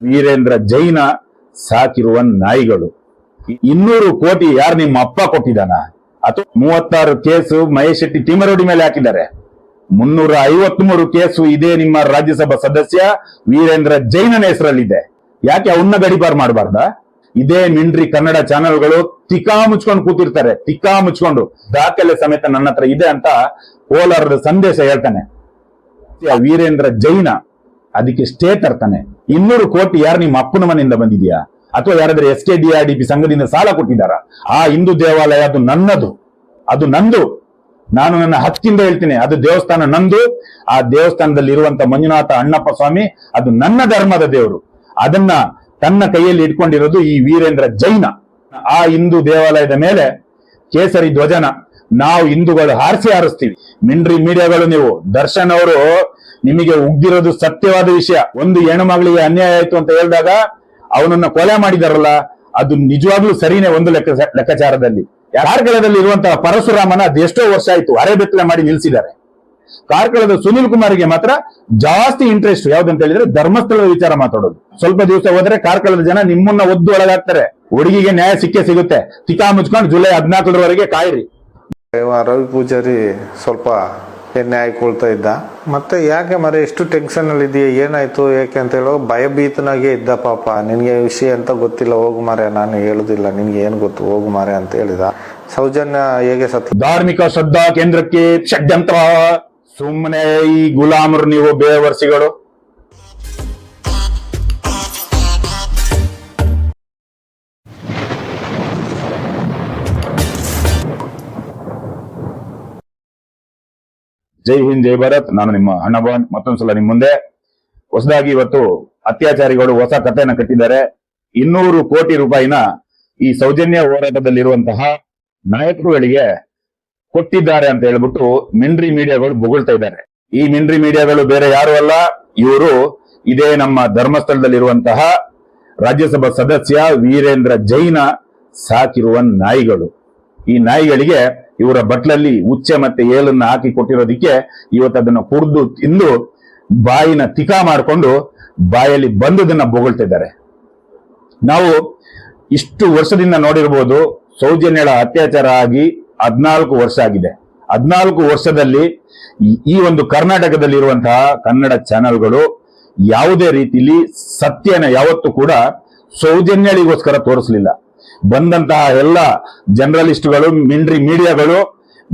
ವೀರೇಂದ್ರ ಜೈನ ಸಾಕಿರುವ ನಾಯಿಗಳು. 200 ಕೋಟಿ ಯಾರು ನಿಮ್ಮ ಅಪ್ಪ ಕೊಟ್ಟಿದ್ದಾನ? ಅಥವಾ 36 ಕೇಸು ಮಹೇಶ್ ಶೆಟ್ಟಿ ತಿಮರೋಡಿ ಮೇಲೆ ಹಾಕಿದ್ದಾರೆ. 353 ಕೇಸು ಇದೇ ನಿಮ್ಮ ರಾಜ್ಯಸಭಾ ಸದಸ್ಯ ವೀರೇಂದ್ರ ಜೈನನ ಹೆಸರಲ್ಲಿದೆ. ಯಾಕೆ ಅವನ್ನ ಗಡಿಪಾರು ಮಾಡಬಾರ್ದ? ಇದೇ ಮಿಂಡ್ರಿ ಕನ್ನಡ ಚಾನೆಲ್ಗಳು ತಿಕ್ಕಾ ಮುಚ್ಕೊಂಡು ಕೂತಿರ್ತಾರೆ. ತಿಕ್ಕಾ ಮುಚ್ಕೊಂಡು ದಾಖಲೆ ಸಮೇತ ನನ್ನ ಹತ್ರ ಇದೆ ಅಂತ ಕೋಲಾರದ ಸಂದೇಶ ಹೇಳ್ತಾನೆ. ವೀರೇಂದ್ರ ಜೈನ ಅದಕ್ಕೆ ಸ್ಟೇ ತರ್ತಾನೆ. 200 ಕೋಟಿ ಯಾರು ನಿಮ್ಮ ಅಪ್ಪನ ಮನೆಯಿಂದ ಬಂದಿದ್ಯಾ? ಅಥವಾ ಯಾರಾದ್ರೂ SKDRDP ಸಂಘದಿಂದ ಸಾಲ ಕೊಟ್ಟಿದ್ದಾರಾ? ಆ ಹಿಂದೂ ದೇವಾಲಯ ಅದು ನನ್ನದು, ಅದು ನಂದು. ನಾನು ನನ್ನ ಹಕ್ಕಿಂದ ಹೇಳ್ತೀನಿ, ಅದು ದೇವಸ್ಥಾನ ನಂದು. ಆ ದೇವಸ್ಥಾನದಲ್ಲಿ ಇರುವಂತ ಮಂಜುನಾಥ ಅಣ್ಣಪ್ಪ ಸ್ವಾಮಿ ಅದು ನನ್ನ ಧರ್ಮದ ದೇವರು. ಅದನ್ನ ತನ್ನ ಕೈಯಲ್ಲಿ ಇಟ್ಕೊಂಡಿರೋದು ಈ ವೀರೇಂದ್ರ ಜೈನ. ಆ ಹಿಂದೂ ದೇವಾಲಯದ ಮೇಲೆ ಕೇಸರಿ ಧ್ವಜನ ನಾವು ಹಿಂದೂಗಳು ಹಾರಿಸ್ತೀವಿ. ಮಿಂಡ್ರಿ ಮೀಡಿಯಾಗಳು ನೀವು ದರ್ಶನ್ ಅವರು ನಿಮಗೆ ಉಗ್ದಿರೋದು ಸತ್ಯವಾದ ವಿಷಯ. ಒಂದು ಹೆಣ್ಣು ಮಗಳಿಗೆ ಅನ್ಯಾಯ ಆಯ್ತು ಅಂತ ಹೇಳಿದಾಗ ಅವನನ್ನ ಕೊಲೆ ಮಾಡಿದಾರಲ್ಲ, ಅದು ನಿಜವಾಗ್ಲೂ ಸರಿನೇ ಒಂದು ಲೆಕ್ಕಾಚಾರದಲ್ಲಿ. ಕಾರ್ಕಳದಲ್ಲಿ ಇರುವಂತಹ ಪರಶುರಾಮನ ಅದೆಷ್ಟೋ ವರ್ಷ ಆಯ್ತು ಅರೆಬೆತ್ತಲೆ ಮಾಡಿ ನಿಲ್ಸಿದ್ದಾರೆ. ಕಾರ್ಕಳದ ಸುನಿಲ್ ಕುಮಾರ್ಗೆ ಮಾತ್ರ ಜಾಸ್ತಿ ಇಂಟ್ರೆಸ್ಟ್ ಯಾವ್ದಂತ ಹೇಳಿದ್ರೆ ಧರ್ಮಸ್ಥಳದ ವಿಚಾರ ಮಾತಾಡೋದು. ಸ್ವಲ್ಪ ದಿವಸ ಹೋದ್ರೆ ಕಾರ್ಕಳದ ಜನ ನಿಮ್ಮನ್ನ ಒದ್ದು ಒಳಗಾಗ್ತಾರೆ. ಹುಡುಗಿಗೆ ನ್ಯಾಯ ಸಿಗುತ್ತೆ. ತಿಕ್ಕಾ ಮುಚ್ಕೊಂಡು ಜುಲೈ 14ರವರೆಗೆ ಕಾಯಿರಿ. ರವಿ ಪೂಜಾರಿ ಸ್ವಲ್ಪ ಎಣ್ಣೆ ಹಾಕೊಳ್ತಾ ಇದ್ದ. ಮತ್ತೆ ಯಾಕೆ ಮರೆ ಎಷ್ಟು ಟೆನ್ಷನ್ ಅಲ್ಲಿ ಇದೆಯಾ, ಏನಾಯ್ತು ಯಾಕೆ ಅಂತ ಹೇಳೋ ಭಯಭೀತನಾಗೆ ಇದ್ದ. ಪಾಪ ನಿನ್ಗೆ ವಿಷಯ ಅಂತ ಗೊತ್ತಿಲ್ಲ, ಹೋಗು ಮಾರೆ, ನಾನು ಹೇಳುದಿಲ್ಲ, ನಿನ್ಗೆ ಏನ್ ಗೊತ್ತು, ಹೋಗು ಮಾರೆ ಅಂತ ಹೇಳಿದ. ಸೌಜನ್ಯ ಹೇಗೆ ಸತ್ತು? ಧಾರ್ಮಿಕ ಶ್ರದ್ಧಾ ಕೇಂದ್ರಕ್ಕೆ ಷಡ್ಯಂತ್ರ. ಸುಮ್ಮನೆ ಈ ಗುಲಾಮರು ನೀವು ಬೇವರ್ಸಿಗಳು. ಜೈ ಹಿಂದ್, ಜೈ ಭಾರತ್. ನಾನು ನಿಮ್ಮ ಅಣ್ಣಭವನ್ ಮತ್ತೊಂದ್ಸಲ ನಿಮ್ ಮುಂದೆ ಹೊಸದಾಗಿ ಇವತ್ತು ಅತ್ಯಾಚಾರಿಗಳು ಹೊಸ ಕಥೆಯನ್ನ ಕಟ್ಟಿದ್ದಾರೆ. 200 ಕೋಟಿ ರೂಪಾಯಿನ ಈ ಸೌಜನ್ಯ ಹೋರಾಟದಲ್ಲಿರುವಂತಹ ನಾಯಕರುಗಳಿಗೆ ಕೊಟ್ಟಿದ್ದಾರೆ ಅಂತ ಹೇಳ್ಬಿಟ್ಟು ಮಿಂಡ್ರಿ ಮೀಡಿಯಾಗಳು ಬೊಗಳ್ತಾ ಇದ್ದಾರೆ. ಈ ಮಿಂಡ್ರಿ ಮೀಡಿಯಾಗಳು ಬೇರೆ ಯಾರು ಅಲ್ಲ, ಇವರು ಇದೇ ನಮ್ಮ ಧರ್ಮಸ್ಥಳದಲ್ಲಿರುವಂತಹ ರಾಜ್ಯಸಭಾ ಸದಸ್ಯ ವೀರೇಂದ್ರ ಜೈನ ಸಾಕಿರುವ ನಾಯಿಗಳು. ಈ ನಾಯಿಗಳಿಗೆ ಇವರ ಬಟ್ಲಲ್ಲಿ ಉಚ್ಚೆ ಮತ್ತೆ ಏಲನ್ನ ಹಾಕಿ ಕೊಟ್ಟಿರೋದಿಕ್ಕೆ ಇವತ್ತು ಅದನ್ನ ಕುಡಿದು ತಿಂದು ಬಾಯಿನ ತಿಕಾ ಮಾಡಿಕೊಂಡು ಬಾಯಲ್ಲಿ ಬಂದದನ್ನ ಬೊಗಳ್ತಿದ್ದಾರೆ. ನಾವು ಇಷ್ಟು ವರ್ಷದಿಂದ ನೋಡಿರ್ಬೋದು, ಸೌಜನ್ಯಳ ಅತ್ಯಾಚಾರ ಆಗಿ 14 ವರ್ಷ ಆಗಿದೆ. 14 ವರ್ಷದಲ್ಲಿ ಈ ಒಂದು ಕರ್ನಾಟಕದಲ್ಲಿರುವಂತಹ ಕನ್ನಡ ಚಾನೆಲ್ಗಳು ಯಾವುದೇ ರೀತಿಯಲ್ಲಿ ಸತ್ಯನ ಯಾವತ್ತೂ ಕೂಡ ಸೌಜನ್ಯಳಿಗೋಸ್ಕರ ತೋರಿಸಲಿಲ್ಲ. ಬಂದಂತಹ ಎಲ್ಲ ಜರ್ನಲಿಸ್ಟ್ಗಳು, ಮಿಂಡ್ರಿ ಮೀಡಿಯಾಗಳು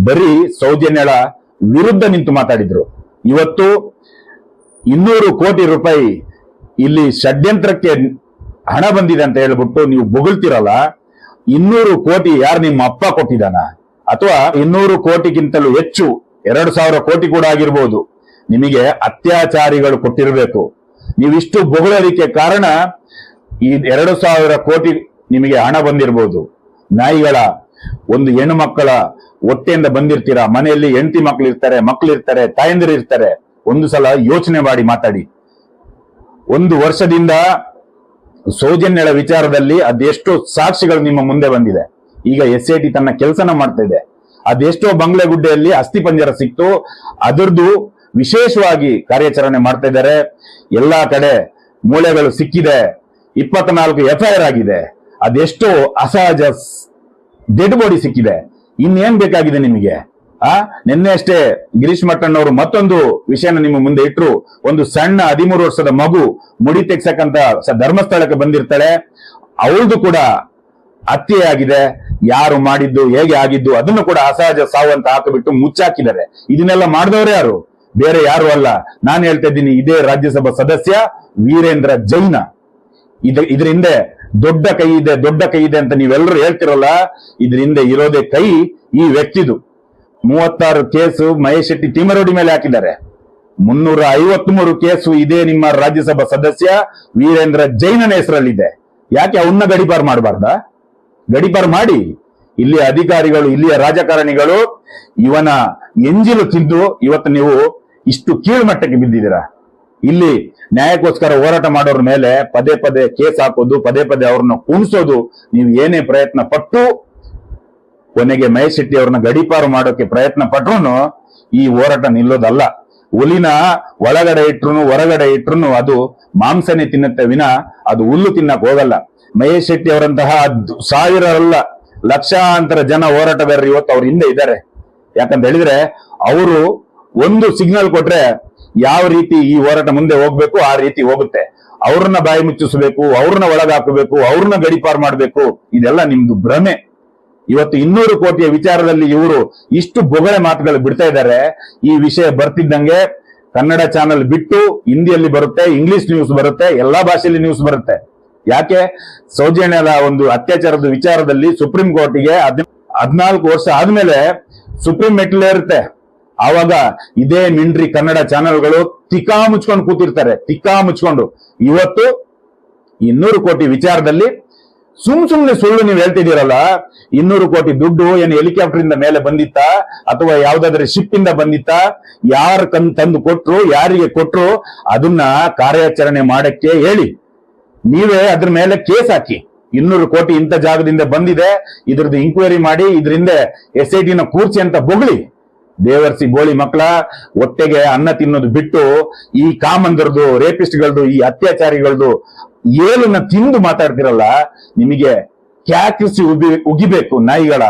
ಬರೀ ಸೌಜನ್ಯಳ ವಿರುದ್ಧ ನಿಂತು ಮಾತಾಡಿದ್ರು. ಇವತ್ತು 200 ಕೋಟಿ ರೂಪಾಯಿ ಇಲ್ಲಿ ಷಡ್ಯಂತ್ರಕ್ಕೆ ಹಣ ಬಂದಿದೆ ಅಂತ ಹೇಳ್ಬಿಟ್ಟು ನೀವು ಬೊಗಳ್ತಿರಲ್ಲ. 200 ಕೋಟಿ ಯಾರು ನಿಮ್ಮ ಅಪ್ಪ ಕೊಟ್ಟಿದ್ದಾನ? ಅಥವಾ 200 ಕೋಟಿಗಿಂತಲೂ ಹೆಚ್ಚು 2000 ಕೋಟಿ ಕೂಡ ಆಗಿರ್ಬೋದು, ನಿಮಗೆ ಅತ್ಯಾಚಾರಿಗಳು ಕೊಟ್ಟಿರಬೇಕು. ನೀವಿಷ್ಟು ಬೊಗಳಲಿಕ್ಕೆ ಕಾರಣ ಈ 2000 ಕೋಟಿ ನಿಮಗೆ ಹಣ ಬಂದಿರಬಹುದು. ನಾಯಿಗಳ ಒಂದು ಹೆಣ್ಣು ಮಕ್ಕಳ ಹೊಟ್ಟೆಯಿಂದ ಬಂದಿರ್ತೀರಾ. ಮನೆಯಲ್ಲಿ ಹೆಂಡತಿ ಮಕ್ಕಳಿರ್ತಾರೆ, ತಾಯಂದಿರು ಇರ್ತಾರೆ. ಒಂದು ಸಲ ಯೋಚನೆ ಮಾಡಿ ಮಾತಾಡಿ. 1 ವರ್ಷದಿಂದ ಸೌಜನ್ಯಳ ವಿಚಾರದಲ್ಲಿ ಅದೆಷ್ಟೋ ಸಾಕ್ಷಿಗಳು ನಿಮ್ಮ ಮುಂದೆ ಬಂದಿದೆ. ಈಗ SIT ತನ್ನ ಕೆಲಸನ ಮಾಡ್ತಾ ಇದೆ. ಅದೆಷ್ಟೋ ಬಂಗ್ಲೆಗುಡ್ಡೆಯಲ್ಲಿ ಅಸ್ಥಿ ಪಂಜರ ಸಿಕ್ತು, ಅದರದ್ದು ವಿಶೇಷವಾಗಿ ಕಾರ್ಯಾಚರಣೆ ಮಾಡ್ತಾ ಇದ್ದಾರೆ. ಎಲ್ಲಾ ಕಡೆ ಮೂಳೆಗಳು ಸಿಕ್ಕಿದೆ. 24 FIR ಆಗಿದೆ. ಅದೆಷ್ಟೋ ಅಸಹಜ ಡೆಡ್ ಬಾಡಿ ಸಿಕ್ಕಿದೆ. ಇನ್ನೇನ್ ಬೇಕಾಗಿದೆ ನಿಮಗೆ? ನಿನ್ನೆ ಅಷ್ಟೇ ಗಿರೀಶ್ ಮಟ್ಟಣ್ಣವರು ಮತ್ತೊಂದು ವಿಷಯನ ನಿಮ್ಮ ಮುಂದೆ ಇಟ್ರು. ಒಂದು ಸಣ್ಣ 13 ವರ್ಷದ ಮಗು ಮುಡಿ ತೆಗ್ಸಕ್ಕಂತ ಧರ್ಮಸ್ಥಳಕ್ಕೆ ಬಂದಿರ್ತಾಳೆ. ಅವಳದು ಕೂಡ ಹತ್ಯೆ ಆಗಿದೆ. ಯಾರು ಮಾಡಿದ್ದು, ಹೇಗೆ ಆಗಿದ್ದು ಅದನ್ನು ಕೂಡ ಅಸಹಜ ಸಾವು ಅಂತ ಹಾಕಿಬಿಟ್ಟು ಮುಚ್ಚಾಕಿದ್ದಾರೆ. ಇದನ್ನೆಲ್ಲ ಮಾಡಿದವರೇ ಯಾರು? ಬೇರೆ ಯಾರು ಅಲ್ಲ. ನಾನು ಹೇಳ್ತಾ ಇದ್ದೀನಿ, ಇದೇ ರಾಜ್ಯಸಭಾ ಸದಸ್ಯ ವೀರೇಂದ್ರ ಜೈನ. ಇದ್ರ ಹಿಂದೆ ದೊಡ್ಡ ಕೈ ಇದೆ ಅಂತ ನೀವೆಲ್ಲರೂ ಹೇಳ್ತಿರಲ್ಲ. ಇದ್ರ ಹಿಂದೆ ಇರೋದೇ ಕೈ ಈ ವ್ಯಕ್ತಿದು. 36 ಕೇಸು ಮಹೇಶ್ ಶೆಟ್ಟಿ ತಿಮರೋಡಿ ಮೇಲೆ ಹಾಕಿದ್ದಾರೆ. 353 ಕೇಸು ಇದೇ ನಿಮ್ಮ ರಾಜ್ಯಸಭಾ ಸದಸ್ಯ ವೀರೇಂದ್ರ ಜೈನನ ಹೆಸರಲ್ಲಿದೆ. ಯಾಕೆ ಅವನ್ನ ಗಡಿಪಾರು ಮಾಡಬಾರ್ದ? ಗಡಿಪಾರು ಮಾಡಿ. ಇಲ್ಲಿಯ ಅಧಿಕಾರಿಗಳು, ಇಲ್ಲಿಯ ರಾಜಕಾರಣಿಗಳು ಇವನ ಎಂಜಿಲು ತಿಂದು ಇವತ್ತು ನೀವು ಇಷ್ಟು ಕೀಳ್ಮಟ್ಟಕ್ಕೆ ಬಿದ್ದಿದ್ದೀರಾ. ಇಲ್ಲಿ ನ್ಯಾಯಕ್ಕೋಸ್ಕರ ಹೋರಾಟ ಮಾಡೋರ ಮೇಲೆ ಪದೇ ಪದೇ ಕೇಸ್ ಹಾಕೋದು, ಪದೇ ಪದೇ ಅವ್ರನ್ನ ಕುಣಿಸೋದು, ನೀವು ಏನೇ ಪ್ರಯತ್ನ ಪಟ್ಟು ಕೊನೆಗೆ ಮಹೇಶ್ ಶೆಟ್ಟಿ ಅವ್ರನ್ನ ಗಡಿಪಾರು ಮಾಡೋಕೆ ಪ್ರಯತ್ನ ಪಟ್ರು ಈ ಹೋರಾಟ ನಿಲ್ಲೋದಲ್ಲ. ಹುಲಿನ ಒಳಗಡೆ ಇಟ್ರು ಹೊರಗಡೆ ಇಟ್ರು ಅದು ಮಾಂಸನೇ ತಿನ್ನುತ್ತೆ ವಿನ ಅದು ಹುಲ್ಲು ತಿನ್ನಕ್ ಹೋಗಲ್ಲ. ಮಹೇಶ್ ಶೆಟ್ಟಿ ಅವರಂತಹ ಸಾವಿರಲ್ಲ ಲಕ್ಷಾಂತರ ಜನ ಹೋರಾಟಗಾರರು ಇವತ್ತು ಅವ್ರ ಹಿಂದೆ ಇದ್ದಾರೆ. ಯಾಕಂತ ಹೇಳಿದ್ರೆ ಅವರು ಒಂದು ಸಿಗ್ನಲ್ ಕೊಟ್ರೆ ಯಾವ ರೀತಿ ಈ ಹೋರಾಟ ಮುಂದೆ ಹೋಗ್ಬೇಕು ಆ ರೀತಿ ಹೋಗುತ್ತೆ. ಅವ್ರನ್ನ ಬಾಯಿ ಮುಚ್ಚಿಸಬೇಕು, ಅವ್ರನ್ನ ಒಳಗಾಕಬೇಕು, ಅವ್ರನ್ನ ಗಡಿಪಾರು ಮಾಡ್ಬೇಕು, ಇದೆಲ್ಲ ನಿಮ್ದು ಭ್ರಮೆ. ಇವತ್ತು 200 ಕೋಟಿಯ ವಿಚಾರದಲ್ಲಿ ಇವರು ಇಷ್ಟು ಬೊಗಳೆ ಮಾತುಗಳು ಬಿಡ್ತಾ ಇದ್ದಾರೆ. ಈ ವಿಷಯ ಬರ್ತಿದ್ದಂಗೆ ಕನ್ನಡ ಚಾನೆಲ್ ಬಿಟ್ಟು ಹಿಂದಿಯಲ್ಲಿ ಬರುತ್ತೆ, ಇಂಗ್ಲಿಷ್ ನ್ಯೂಸ್ ಬರುತ್ತೆ, ಎಲ್ಲಾ ಭಾಷೆಯಲ್ಲಿ ನ್ಯೂಸ್ ಬರುತ್ತೆ. ಯಾಕೆ? ಸೌಜನ್ಯದ ಒಂದು ಅತ್ಯಾಚಾರದ ವಿಚಾರದಲ್ಲಿ ಸುಪ್ರೀಂ ಕೋರ್ಟಿಗೆ 14 ವರ್ಷ ಆದ್ಮೇಲೆ ಸುಪ್ರೀಂ ಮೆಟ್ಟಿಲೇರುತ್ತೆ. ಆವಾಗ ಇದೇ ಮಿಂಡ್ರಿ ಕನ್ನಡ ಚಾನೆಲ್ಗಳು ತಿಕ್ಕಾ ಮುಚ್ಕೊಂಡು ಕೂತಿರ್ತಾರೆ, ತಿಕ್ಕಾ ಮುಚ್ಕೊಂಡು. ಇವತ್ತು 200 ಕೋಟಿ ವಿಚಾರದಲ್ಲಿ ಸುಮ್ನೆ ಸುಳ್ಳು ನೀವು ಹೇಳ್ತಿದ್ದೀರಲ್ಲ. 200 ಕೋಟಿ ದುಡ್ಡು ಏನು ಹೆಲಿಕಾಪ್ಟರ್ ಇಂದ ಮೇಲೆ ಬಂದಿತ್ತಾ ಅಥವಾ ಯಾವ್ದಾದ್ರೆ ಶಿಪ್ ಇಂದ ಬಂದಿತ್ತಾ? ಯಾರು ತಂದು ಕೊಟ್ರು, ಯಾರಿಗೆ ಕೊಟ್ರು, ಅದನ್ನ ಕಾರ್ಯಾಚರಣೆ ಮಾಡಕ್ಕೆ ಹೇಳಿ. ನೀವೇ ಅದ್ರ ಮೇಲೆ ಕೇಸ್ ಹಾಕಿ. 200 ಕೋಟಿ ಇಂಥ ಜಾಗದಿಂದ ಬಂದಿದೆ, ಇದ್ರದ್ದು ಇಂಕ್ವೈರಿ ಮಾಡಿ, ಇದರಿಂದ SIT ನ ಕೂರ್ಸಿ ಅಂತ ಬೊಗಳಿ. ದೇವರ್ಸಿ ಬೋಳಿ ಮಕ್ಕಳ ಹೊಟ್ಟೆಗೆ ಅನ್ನ ತಿನ್ನೋದು ಬಿಟ್ಟು ಈ ಕಾಮಂದರದು, ರೇಪಿಸ್ಟ್ಗಳದು, ಈ ಅತ್ಯಾಚಾರಿಗಳದು ಏಳನ್ನ ತಿಂದು ಮಾತಾಡ್ತಿರಲ್ಲ, ನಿಮಗೆ ಕ್ಯಾಕಿಸಿ ಉಗಿಬೇಕು ನಾಯಿಗಳ.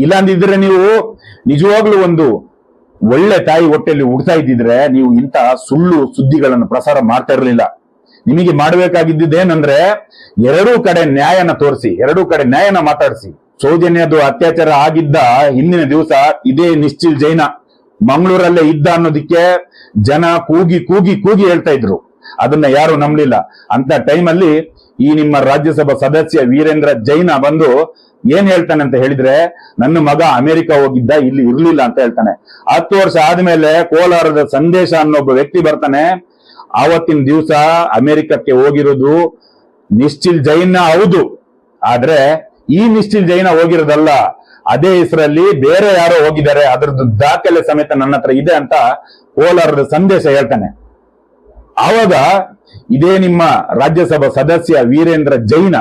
ಇಲ್ಲಾಂದಿದ್ರೆ ನೀವು ನಿಜವಾಗ್ಲೂ ಒಂದು ಒಳ್ಳೆ ತಾಯಿ ಹೊಟ್ಟೆಯಲ್ಲಿ ಹುಡ್ತಾ ಇದ್ದಿದ್ರೆ ನೀವು ಇಂಥ ಸುಳ್ಳು ಸುದ್ದಿಗಳನ್ನು ಪ್ರಸಾರ ಮಾಡ್ತಾ ಇರಲಿಲ್ಲ. ನಿಮಗೆ ಮಾಡಬೇಕಾಗಿದ್ದೇನಂದ್ರೆ ಎರಡೂ ಕಡೆ ನ್ಯಾಯನ ತೋರಿಸಿ, ಎರಡೂ ಕಡೆ ನ್ಯಾಯನ ಮಾತಾಡಿಸಿ. ಸೌಜನ್ಯದು ಅತ್ಯಾಚಾರ ಆಗಿದ್ದ ಹಿಂದಿನ ದಿವಸ ಇದೇ ನಿಶ್ಚಿಲ್ ಜೈನ ಮಂಗಳೂರಲ್ಲೇ ಇದ್ದ ಅನ್ನೋದಕ್ಕೆ ಜನ ಕೂಗಿ ಕೂಗಿ ಕೂಗಿ ಹೇಳ್ತಾ ಇದ್ರು. ಅದನ್ನ ಯಾರು ನಂಬಲಿಲ್ಲ. ಅಂತ ಟೈಮಲ್ಲಿ ಈ ನಿಮ್ಮ ರಾಜ್ಯಸಭಾ ಸದಸ್ಯ ವೀರೇಂದ್ರ ಜೈನ ಬಂದು ಏನ್ ಹೇಳ್ತಾನೆ ಅಂತ ಹೇಳಿದ್ರೆ, ನನ್ನ ಮಗ ಅಮೆರಿಕ ಹೋಗಿದ್ದ, ಇಲ್ಲಿ ಇರ್ಲಿಲ್ಲ ಅಂತ ಹೇಳ್ತಾನೆ. 10 ವರ್ಷ ಆದ್ಮೇಲೆ ಕೋಲಾರದ ಸಂದೇಶ ಅನ್ನೋ ಒಬ್ಬ ವ್ಯಕ್ತಿ ಬರ್ತಾನೆ. ಆವತ್ತಿನ ದಿವಸ ಅಮೆರಿಕಕ್ಕೆ ಹೋಗಿರೋದು ನಿಶ್ಚಿಲ್ ಜೈನ ಹೌದು, ಆದ್ರೆ ಈ ನಿಶ್ಚಿಲ್ ಜೈನ ಹೋಗಿರೋದಲ್ಲ, ಅದೇ ಹೆಸರಲ್ಲಿ ಬೇರೆ ಯಾರೋ ಹೋಗಿದ್ದಾರೆ, ಅದರದ್ದು ದಾಖಲೆ ಸಮೇತ ನನ್ನ ಹತ್ರ ಇದೆ ಅಂತ ಕೋಲಾರದ ಸಂದೇಶ ಹೇಳ್ತಾನೆ. ಆವಾಗ ಇದೇ ನಿಮ್ಮ ರಾಜ್ಯಸಭಾ ಸದಸ್ಯ ವೀರೇಂದ್ರ ಜೈನ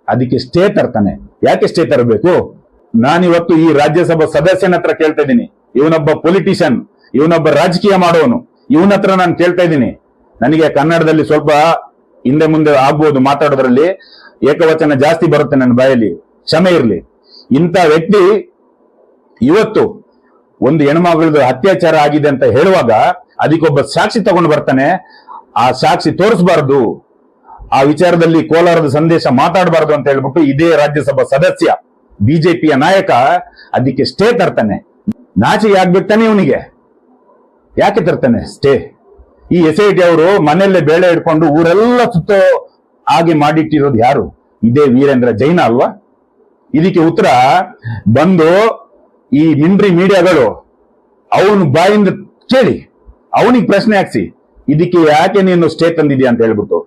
ಅದಕ್ಕೆ ಸ್ಟೇ ತರ್ತಾನೆ. ಯಾಕೆ ಸ್ಟೇ ತರಬೇಕು? ನಾನಿವತ್ತು ಈ ರಾಜ್ಯಸಭಾ ಸದಸ್ಯನ ಹತ್ರ ಕೇಳ್ತಾ ಇದ್ದೀನಿ. ಇವನೊಬ್ಬ ಪೊಲಿಟಿಷಿಯನ್, ಇವನೊಬ್ಬ ರಾಜಕೀಯ ಮಾಡೋನು, ಇವನ ಹತ್ರ ನಾನು ಕೇಳ್ತಾ ಇದ್ದೀನಿ. ನನಗೆ ಕನ್ನಡದಲ್ಲಿ ಸ್ವಲ್ಪ ಹಿಂದೆ ಮುಂದೆ ಆಗ್ಬೋದು ಮಾತಾಡೋದ್ರಲ್ಲಿ, ಏಕವಚನ ಜಾಸ್ತಿ ಬರುತ್ತೆ ನನ್ನ ಬಾಯಲ್ಲಿ, ಕ್ಷಮೆ ಇರಲಿ. ಇಂಥ ವ್ಯಕ್ತಿ ಇವತ್ತು ಒಂದು ಹೆಣ್ಮಗಳದು ಅತ್ಯಾಚಾರ ಆಗಿದೆ ಅಂತ ಹೇಳುವಾಗ ಅದಕ್ಕೊಬ್ಬ ಸಾಕ್ಷಿ ತಗೊಂಡು ಬರ್ತಾನೆ. ಆ ಸಾಕ್ಷಿ ತೋರಿಸಬಾರದು, ಆ ವಿಚಾರದಲ್ಲಿ ಕೋಲಾರದ ಸಂದೇಶ ಮಾತಾಡಬಾರದು ಅಂತ ಹೇಳ್ಬಿಟ್ಟು ಇದೇ ರಾಜ್ಯಸಭಾ ಸದಸ್ಯ ಬಿಜೆಪಿಯ ನಾಯಕ ಅದಕ್ಕೆ ಸ್ಟೇ ತರ್ತಾನೆ. ನಾಚಿಕೆ ಆಗ್ಬಿಡ್ತಾನೆ ಇವನಿಗೆ. ಯಾಕೆ ತರ್ತಾನೆ ಸ್ಟೇ? ಈ SIT ಅವರು ಮನೆಯಲ್ಲೇ ಬೇಳೆ ಇಟ್ಕೊಂಡು ಊರೆಲ್ಲ ಸುತ್ತೋ ಹಾಗೆ ಮಾಡಿಟ್ಟಿರೋದು ಯಾರು? ಇದೇ ವೀರೇಂದ್ರ ಜೈನ ಅಲ್ವಾ? ಇದಕ್ಕೆ ಉತ್ತರ ಬಂದು ಈ ಮಿಂಡ್ರಿ ಮೀಡಿಯಾಗಳು ಅವನು ಬಾಯಿಂದ ಕೇಳಿ, ಅವನಿಗೆ ಪ್ರಶ್ನೆ ಹಾಕ್ಸಿ, ಇದಕ್ಕೆ ಯಾಕೆ ನೀನು ಸ್ಟೇ ತಂದಿದ್ಯಾ ಅಂತ ಹೇಳ್ಬಿಟ್ಟು.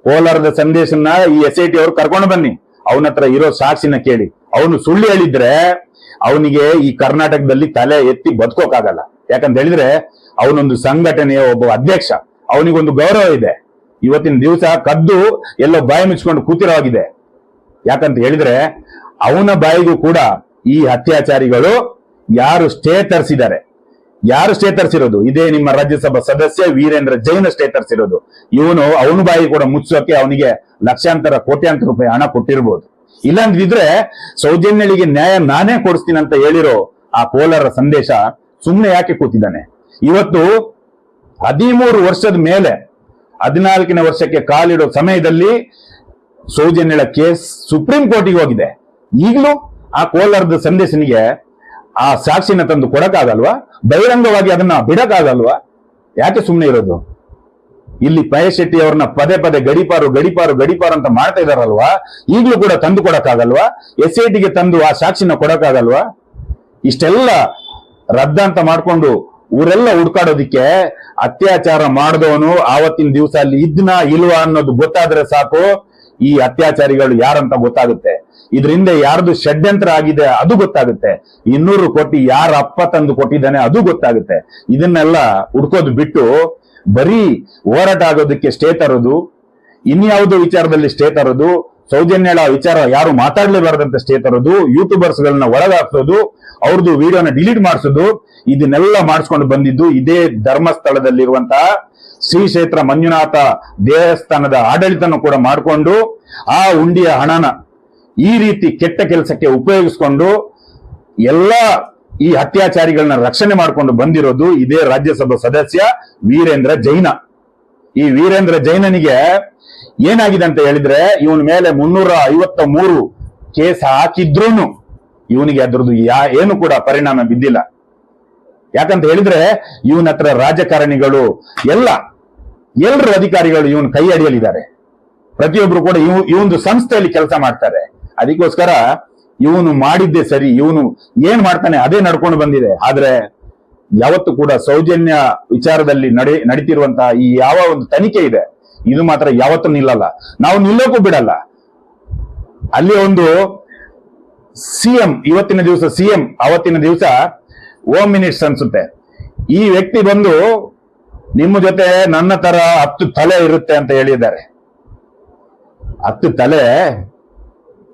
ಕೋಲಾರದ ಸಂದೇಶನ ಈ SIT ಅವರು ಕರ್ಕೊಂಡು ಬನ್ನಿ, ಅವನ ಹತ್ರ ಇರೋ ಸಾಕ್ಷಿನ ಕೇಳಿ. ಅವನು ಸುಳ್ಳು ಹೇಳಿದ್ರೆ ಅವನಿಗೆ ಈ ಕರ್ನಾಟಕದಲ್ಲಿ ತಲೆ ಎತ್ತಿ ಬದುಕೋಕಾಗಲ್ಲ. ಯಾಕಂತ ಹೇಳಿದ್ರೆ ಅವನೊಂದು ಸಂಘಟನೆಯ ಒಬ್ಬ ಅಧ್ಯಕ್ಷ, ಅವನಿಗೊಂದು ಗೌರವ ಇದೆ. ಇವತ್ತಿನ ದಿವಸ ಕದ್ದು ಎಲ್ಲೋ ಬಾಯಿ ಮುಚ್ಕೊಂಡು ಕೂತಿರೋ ಆಗಿದೆ. ಯಾಕಂತ ಹೇಳಿದ್ರೆ ಅವನ ಬಾಯಿಗೂ ಕೂಡ ಈ ಅತ್ಯಾಚಾರಿಗಳು ಯಾರು ಸ್ಟೇ ತರಿಸಿದ್ದಾರೆ, ಯಾರು ಸ್ಟೇ ತರಿಸಿರೋದು? ಇದೇ ನಿಮ್ಮ ರಾಜ್ಯಸಭಾ ಸದಸ್ಯ ವೀರೇಂದ್ರ ಜೈನ ಸ್ಟೇ ತರಿಸಿರೋದು. ಅವನ ಬಾಯಿ ಕೂಡ ಮುಚ್ಚೋಕೆ ಅವನಿಗೆ ಲಕ್ಷಾಂತರ ಕೋಟ್ಯಾಂತರ ರೂಪಾಯಿ ಹಣ ಕೊಟ್ಟಿರ್ಬೋದು. ಇಲ್ಲಾಂದಿದ್ರೆ ಸೌಜನ್ಯಳಿಗೆ ನ್ಯಾಯ ನಾನೇ ಕೊಡಿಸ್ತೀನಿ ಅಂತ ಹೇಳಿರೋ ಆ ಕೋಲಾರ ಸಂದೇಶ ಸುಮ್ಮನೆ ಯಾಕೆ ಕೂತಿದ್ದಾನೆ? ಇವತ್ತು 13 ವರ್ಷದ ಮೇಲೆ 14ನೇ ವರ್ಷಕ್ಕೆ ಕಾಲಿಡೋ ಸಮಯದಲ್ಲಿ ಸೌಜನ್ಯಳ ಕೇಸ್ ಸುಪ್ರೀಂ ಕೋರ್ಟಿಗೆ ಹೋಗಿದೆ. ಈಗಲೂ ಆ ಕೋಲಾರದ ಸಂದೇಶನಿಗೆ ಆ ಸಾಕ್ಷಿನ ತಂದು ಕೊಡಕ್ಕಾಗಲ್ವಾ? ಬಹಿರಂಗವಾಗಿ ಅದನ್ನ ಬಿಡಕ್ಕಾಗಲ್ವಾ? ಯಾಕೆ ಸುಮ್ಮನೆ ಇರೋದು? ಇಲ್ಲಿ ಮಹೇಶ್ ಶೆಟ್ಟಿ ಅವ್ರನ್ನ ಪದೇ ಪದೇ ಗಡಿಪಾರು ಗಡಿಪಾರು ಗಡಿಪಾರು ಅಂತ ಮಾಡ್ತಾ ಇದಾರಲ್ವಾ? ಈಗಲೂ ಕೂಡ ತಂದು ಕೊಡಕ್ಕಾಗಲ್ವಾ? SITಗೆ ತಂದು ಆ ಸಾಕ್ಷಿನ ಕೊಡಕ್ಕಾಗಲ್ವಾ? ಇಷ್ಟೆಲ್ಲ ರದ್ದಂತ ಮಾಡ್ಕೊಂಡು ಊರೆಲ್ಲ ಹುಡ್ಕಾಡೋದಿಕ್ಕೆ ಅತ್ಯಾಚಾರ ಮಾಡಿದವನು ಆವತ್ತಿನ ದಿವಸ ಅಲ್ಲಿ ಇದ್ನ ಇಲ್ವಾ ಅನ್ನೋದು ಗೊತ್ತಾದ್ರೆ ಸಾಕು, ಈ ಅತ್ಯಾಚಾರಿಗಳು ಯಾರಂತ ಗೊತ್ತಾಗುತ್ತೆ. ಇದರಿಂದ ಯಾರ್ದು ಷಡ್ಯಂತ್ರ ಆಗಿದೆ ಅದು ಗೊತ್ತಾಗುತ್ತೆ. 200 ಕೋಟಿ ಯಾರ ಅಪ್ಪ ತಂದು ಕೊಟ್ಟಿದ್ದಾನೆ ಅದು ಗೊತ್ತಾಗುತ್ತೆ. ಇದನ್ನೆಲ್ಲ ಹುಡ್ಕೋದು ಬಿಟ್ಟು ಬರೀ ಹೋರಾಟ ಆಗೋದಕ್ಕೆ ಸ್ಟೇ ತರೋದು, ಇನ್ಯಾವುದೋ ವಿಚಾರದಲ್ಲಿ ಸ್ಟೇ ತರೋದು, ಸೌಜನ್ಯಳ ವಿಚಾರ ಯಾರು ಮಾತಾಡ್ಲೇಬಾರದಂತ ಸ್ಟೇ ತರೋದು, ಯೂಟ್ಯೂಬರ್ಸ್ ಗಳನ್ನ ಒಳಗಾಕ್ಸೋದು, ಅವ್ರದ್ದು ವಿಡಿಯೋನ ಡಿಲೀಟ್ ಮಾಡಿಸೋದು, ಇದನ್ನೆಲ್ಲ ಮಾಡಿಸ್ಕೊಂಡು ಬಂದಿದ್ದು ಇದೇ ಧರ್ಮಸ್ಥಳದಲ್ಲಿರುವಂತಹ ಶ್ರೀ ಕ್ಷೇತ್ರ ಮಂಜುನಾಥ ದೇವಸ್ಥಾನದ ಆಡಳಿತನ ಕೂಡ ಮಾಡಿಕೊಂಡು ಆ ಉಂಡಿಯ ಹಣನ ಈ ರೀತಿ ಕೆಟ್ಟ ಕೆಲಸಕ್ಕೆ ಉಪಯೋಗಿಸಿಕೊಂಡು ಎಲ್ಲ ಈ ಅತ್ಯಾಚಾರಿಗಳನ್ನ ರಕ್ಷಣೆ ಮಾಡಿಕೊಂಡು ಬಂದಿರೋದು ಇದೇ ರಾಜ್ಯಸಭಾ ಸದಸ್ಯ ವೀರೇಂದ್ರ ಜೈನ. ಈ ವೀರೇಂದ್ರ ಜೈನನಿಗೆ ಏನಾಗಿದೆ ಅಂತ ಹೇಳಿದ್ರೆ, ಇವನ ಮೇಲೆ 353 ಕೇಸ್ ಹಾಕಿದ್ರೂನು ಇವನಿಗೆ ಅದ್ರದ್ದು ಏನು ಕೂಡ ಪರಿಣಾಮ ಬಿದ್ದಿಲ್ಲ. ಯಾಕಂತ ಹೇಳಿದ್ರೆ ಇವನ ಹತ್ರ ರಾಜಕಾರಣಿಗಳು ಎಲ್ಲರೂ ಅಧಿಕಾರಿಗಳು ಇವನ್ ಕೈ ಅಡಿಯಲ್ಲಿದ್ದಾರೆ. ಪ್ರತಿಯೊಬ್ರು ಕೂಡ ಇವೊಂದು ಸಂಸ್ಥೆಯಲ್ಲಿ ಕೆಲಸ ಮಾಡ್ತಾರೆ. ಅದಕ್ಕೋಸ್ಕರ ಇವನು ಮಾಡಿದ್ದೆ ಸರಿ, ಇವನು ಏನ್ ಮಾಡ್ತಾನೆ ಅದೇ ನಡ್ಕೊಂಡು ಬಂದಿದೆ. ಆದ್ರೆ ಯಾವತ್ತು ಕೂಡ ಸೌಜನ್ಯ ವಿಚಾರದಲ್ಲಿ ನಡೀತಿರುವಂತಹ ಈ ಯಾವ ಒಂದು ತನಿಖೆ ಇದೆ, ಇದು ಮಾತ್ರ ಯಾವತ್ತೂ ನಿಲ್ಲಲ್ಲ, ನಾವು ನಿಲ್ಲೋಕ್ಕೂ ಬಿಡಲ್ಲ. ಅಲ್ಲಿ ಒಂದು ಸಿಎಂ ಅವತ್ತಿನ ದಿವಸ ಹೋಮ್ ಮಿನಿಸ್ಟರ್ ಅನ್ಸುತ್ತೆ, ಈ ವ್ಯಕ್ತಿ ಬಂದು ನಿಮ್ಮ ಜೊತೆ ನನ್ನ ತರ 10 ತಲೆ ಇರುತ್ತೆ ಅಂತ ಹೇಳಿದ್ದಾರೆ. 10 ತಲೆ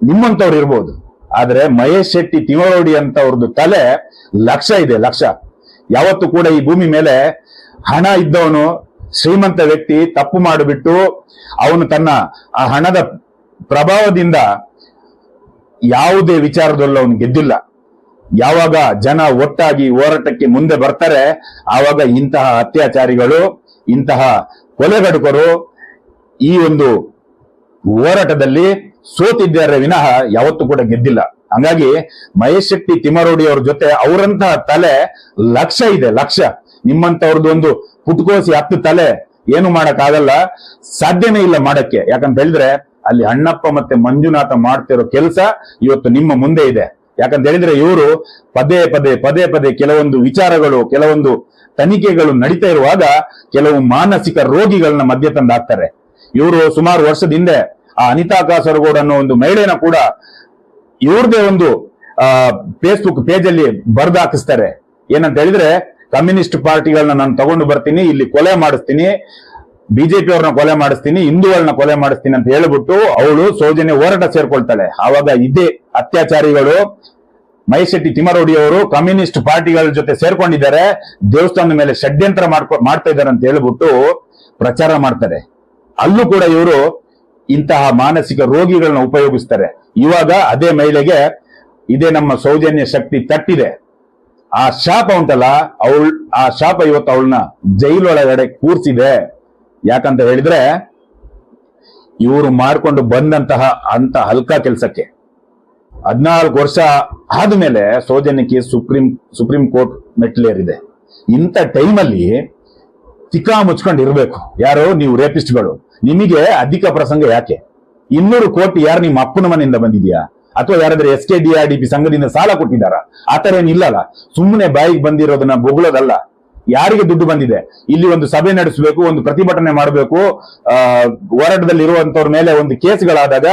ನಿಮ್ಮಂತವ್ರು ಇರ್ಬೋದು, ಆದ್ರೆ ಮಹೇಶ್ ಶೆಟ್ಟಿ ತಿಮರೋಡಿ ಅಂತ ಅವ್ರದ್ದು ತಲೆ 1,00,000 ಇದೆ, 1,00,000. ಯಾವತ್ತು ಕೂಡ ಈ ಭೂಮಿ ಮೇಲೆ ಹಣ ಇದ್ದವನು ಶ್ರೀಮಂತ ವ್ಯಕ್ತಿ ತಪ್ಪು ಮಾಡಿಬಿಟ್ಟು ಅವನು ತನ್ನ ಆ ಹಣದ ಪ್ರಭಾವದಿಂದ ಯಾವುದೇ ವಿಚಾರದಲ್ಲೂ ಅವನು ಗೆದ್ದಿಲ್ಲ. ಯಾವಾಗ ಜನ ಒಟ್ಟಾಗಿ ಹೋರಾಟಕ್ಕೆ ಮುಂದೆ ಬರ್ತಾರೆ, ಆವಾಗ ಇಂತಹ ಅತ್ಯಾಚಾರಿಗಳು, ಇಂತಹ ಕೊಲೆಗಡುಕರು ಈ ಒಂದು ಹೋರಾಟದಲ್ಲಿ ಸೋತಿದ್ದಾರೆ ವಿನಃ ಯಾವತ್ತೂ ಕೂಡ ಗೆದ್ದಿಲ್ಲ. ಹಂಗಾಗಿ ಮಹೇಶ್ ಶೆಟ್ಟಿ ತಿಮರೋಡಿ ಅವ್ರ ಜೊತೆ ಅವರಂತಹ ತಲೆ 1,00,000 ಇದೆ, 1,00,000. ನಿಮ್ಮಂತವ್ರದ್ದು ಒಂದು ಪುಟ್ಕೋಸಿ 10 ತಲೆ ಏನು ಮಾಡಕ್ ಆಗಲ್ಲ, ಸಾಧ್ಯನೇ ಇಲ್ಲ ಮಾಡಕ್ಕೆ. ಯಾಕಂತ ಹೇಳಿದ್ರೆ ಅಲ್ಲಿ ಅಣ್ಣಪ್ಪ ಮತ್ತೆ ಮಂಜುನಾಥ ಮಾಡ್ತಿರೋ ಕೆಲಸ ಇವತ್ತು ನಿಮ್ಮ ಮುಂದೆ ಇದೆ. ಯಾಕಂತ ಹೇಳಿದ್ರೆ ಇವರು ಪದೇ ಪದೇ ಕೆಲವೊಂದು ವಿಚಾರಗಳು, ಕೆಲವೊಂದು ತನಿಖೆಗಳು ನಡೀತಾ ಇರುವಾಗ ಕೆಲವು ಮಾನಸಿಕ ರೋಗಿಗಳನ್ನ ಮಧ್ಯ ತಂದು ಹಾಕ್ತಾರೆ. ಇವರು ಸುಮಾರು ವರ್ಷದ ಹಿಂದೆ ಆ ಅನಿತಾ ಕಾಸರಗೋಡು ಅನ್ನೋ ಒಂದು ಮಹಿಳೆನ ಕೂಡ ಇವ್ರದೇ ಒಂದು ಫೇಸ್ಬುಕ್ ಪೇಜ್ ಅಲ್ಲಿ ಬರ್ದು ಹಾಕಿಸ್ತಾರೆ. ಏನಂತ ಹೇಳಿದ್ರೆ, ಕಮ್ಯುನಿಸ್ಟ್ ಪಾರ್ಟಿಗಳನ್ನ ನಾನು ತಗೊಂಡು ಬರ್ತೀನಿ, ಇಲ್ಲಿ ಕೊಲೆ ಮಾಡಿಸ್ತೀನಿ, ಬಿಜೆಪಿ ಅವ್ರನ್ನ ಕೊಲೆ ಮಾಡಿಸ್ತೀನಿ, ಹಿಂದೂಗಳನ್ನ ಕೊಲೆ ಮಾಡಿಸ್ತೀನಿ ಅಂತ ಹೇಳ್ಬಿಟ್ಟು ಅವಳು ಸೌಜನ್ಯ ಹೋರಾಟ ಸೇರ್ಕೊಳ್ತಾಳೆ. ಆವಾಗ ಇದೇ ಅತ್ಯಾಚಾರಿಗಳು ಮಹೇಶ್ ಶೆಟ್ಟಿ ತಿಮರೋಡಿ ಅವರು ಕಮ್ಯುನಿಸ್ಟ್ ಪಾರ್ಟಿಗಳ ಜೊತೆ ಸೇರ್ಕೊಂಡಿದ್ದಾರೆ, ದೇವಸ್ಥಾನದ ಮೇಲೆ ಷಡ್ಯಂತ್ರ ಮಾಡ್ತಾ ಇದ್ದಾರೆ ಅಂತ ಹೇಳ್ಬಿಟ್ಟು ಪ್ರಚಾರ ಮಾಡ್ತಾರೆ. ಅಲ್ಲೂ ಕೂಡ ಇವರು ಇಂತಹ ಮಾನಸಿಕ ರೋಗಿಗಳನ್ನ ಉಪಯೋಗಿಸ್ತಾರೆ. ಇವಾಗ ಅದೇ ಮಹಿಳೆಗೆ ಇದೇ ನಮ್ಮ ಸೌಜನ್ಯ ಶಕ್ತಿ ತಟ್ಟಿದೆ. ಆ ಶಾಪ ಉಂಟಲ್ಲ, ಆ ಶಾಪ ಇವತ್ತು ಅವಳನ್ನ ಜೈಲೊಳಗಡೆ ಕೂರ್ಸಿದೆ. ಯಾಕಂತ ಹೇಳಿದ್ರೆ ಇವರು ಮಾಡ್ಕೊಂಡು ಬಂದಂತಹ ಅಂತ ಹಲ್ಕಾ ಕೆಲಸಕ್ಕೆ 14 ವರ್ಷ ಆದ್ಮೇಲೆ ಸೌಜನ್ಯಕ್ಕೆ ಸುಪ್ರೀಂ ಕೋರ್ಟ್ ಮೆಟ್ಲೇರಿದೆ. ಇಂಥ ಟೈಮಲ್ಲಿ ತಿಕ್ಕಾ ಮುಚ್ಕೊಂಡು ಇರ್ಬೇಕು. ಯಾರು ನೀವು ರೇಪಿಸ್ಟ್ಗಳು, ನಿಮಗೆ ಅಧಿಕ ಪ್ರಸಂಗ ಯಾಕೆ? 200 ಕೋಟಿ ಯಾರು ನಿಮ್ಮ ಅಪ್ಪನ ಮನೆಯಿಂದ ಬಂದಿದ್ಯಾ, ಅಥವಾ ಯಾರಾದ್ರೂ SKDRDP ಸಂಘದಿಂದ ಸಾಲ ಕೊಟ್ಟಿದ್ದಾರಾ? ಆತರ ಏನಿಲ್ಲಲ್ಲ. ಸುಮ್ಮನೆ ಬಾಯಿಗೆ ಬಂದಿರೋದನ್ನ ಬೊಗಳೋದಲ್ಲ. ಯಾರಿಗೆ ದುಡ್ಡು ಬಂದಿದೆ, ಇಲ್ಲಿ ಒಂದು ಸಭೆ ನಡೆಸಬೇಕು, ಒಂದು ಪ್ರತಿಭಟನೆ ಮಾಡಬೇಕು, ಹೋರಾಟದಲ್ಲಿ ಇರುವಂತವ್ರ ಮೇಲೆ ಒಂದು ಕೇಸ್ಗಳಾದಾಗ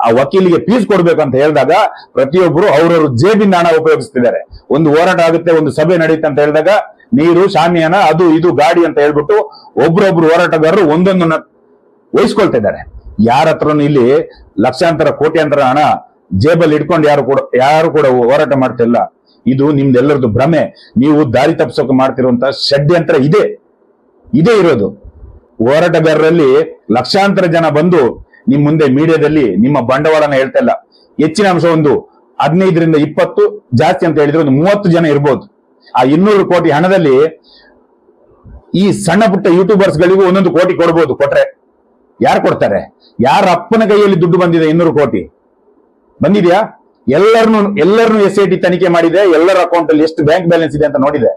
ಆ ವಕೀಲಿಗೆ ಫೀಸ್ ಕೊಡ್ಬೇಕು ಅಂತ ಹೇಳಿದಾಗ ಪ್ರತಿಯೊಬ್ಬರು ಅವ್ರವ್ರ ಜೇಬಿನ ಹಣ ಉಪಯೋಗಿಸ್ತಿದ್ದಾರೆ. ಒಂದು ಹೋರಾಟ ಆಗುತ್ತೆ, ಒಂದು ಸಭೆ ನಡೆಯುತ್ತೆ ಅಂತ ಹೇಳಿದಾಗ ನೀರು, ಶಾಮಿಯಾನ, ಅದು ಇದು ಗಾಡಿ ಅಂತ ಹೇಳ್ಬಿಟ್ಟು ಒಬ್ರೊಬ್ರು ಹೋರಾಟಗಾರರು ಒಂದೊಂದನ್ನ ವಹಿಸ್ಕೊಳ್ತಾ ಇದ್ದಾರೆ. ಯಾರ ಹತ್ರನು ಇಲ್ಲಿ ಲಕ್ಷಾಂತರ ಕೋಟ್ಯಾಂತರ ಹಣ ಜೇಬಲ್ಲಿ ಇಟ್ಕೊಂಡು ಯಾರು ಕೂಡ ಹೋರಾಟ ಮಾಡ್ತಿಲ್ಲ. ಇದು ನಿಮ್ದೆಲ್ಲರದು ಭ್ರಮೆ. ನೀವು ದಾರಿ ತಪ್ಪಿಸೋಕೆ ಮಾಡ್ತಿರುವಂತ ಷಡ್ಯಂತ್ರ ಇದೇ ಇರೋದು. ಹೋರಾಟಗಾರರಲ್ಲಿ ಲಕ್ಷಾಂತರ ಜನ ಬಂದು ನಿಮ್ ಮುಂದೆ ಮೀಡಿಯಾದಲ್ಲಿ ನಿಮ್ಮ ಬಂಡವಾಳನ ಹೇಳ್ತಾ ಇಲ್ಲ. ಹೆಚ್ಚಿನ ಅಂಶ ಒಂದು 15ರಿಂದ 20, ಜಾಸ್ತಿ ಅಂತ ಹೇಳಿದ್ರೆ ಒಂದು 30 ಜನ ಇರ್ಬೋದು. ಆ 200 ಕೋಟಿ ಹಣದಲ್ಲಿ ಈ ಸಣ್ಣ ಪುಟ್ಟ ಯೂಟ್ಯೂಬರ್ಸ್ ಗಳಿಗೂ 1 ಕೋಟಿ ಕೊಡ್ಬೋದು. ಕೊಟ್ರೆ ಯಾರು ಕೊಡ್ತಾರೆ? ಯಾರ ಅಪ್ಪನ ಕೈಯಲ್ಲಿ ದುಡ್ಡು ಬಂದಿದೆ? 200 ಕೋಟಿ ಬಂದಿದ್ಯಾ? ಎಲ್ಲರನ್ನು SIT ತನಿಖೆ ಮಾಡಿದೆ. ಎಲ್ಲರ ಅಕೌಂಟ್ ಅಲ್ಲಿ ಎಷ್ಟು ಬ್ಯಾಂಕ್ ಬ್ಯಾಲೆನ್ಸ್ ಇದೆ ಅಂತ ನೋಡಿದೆ.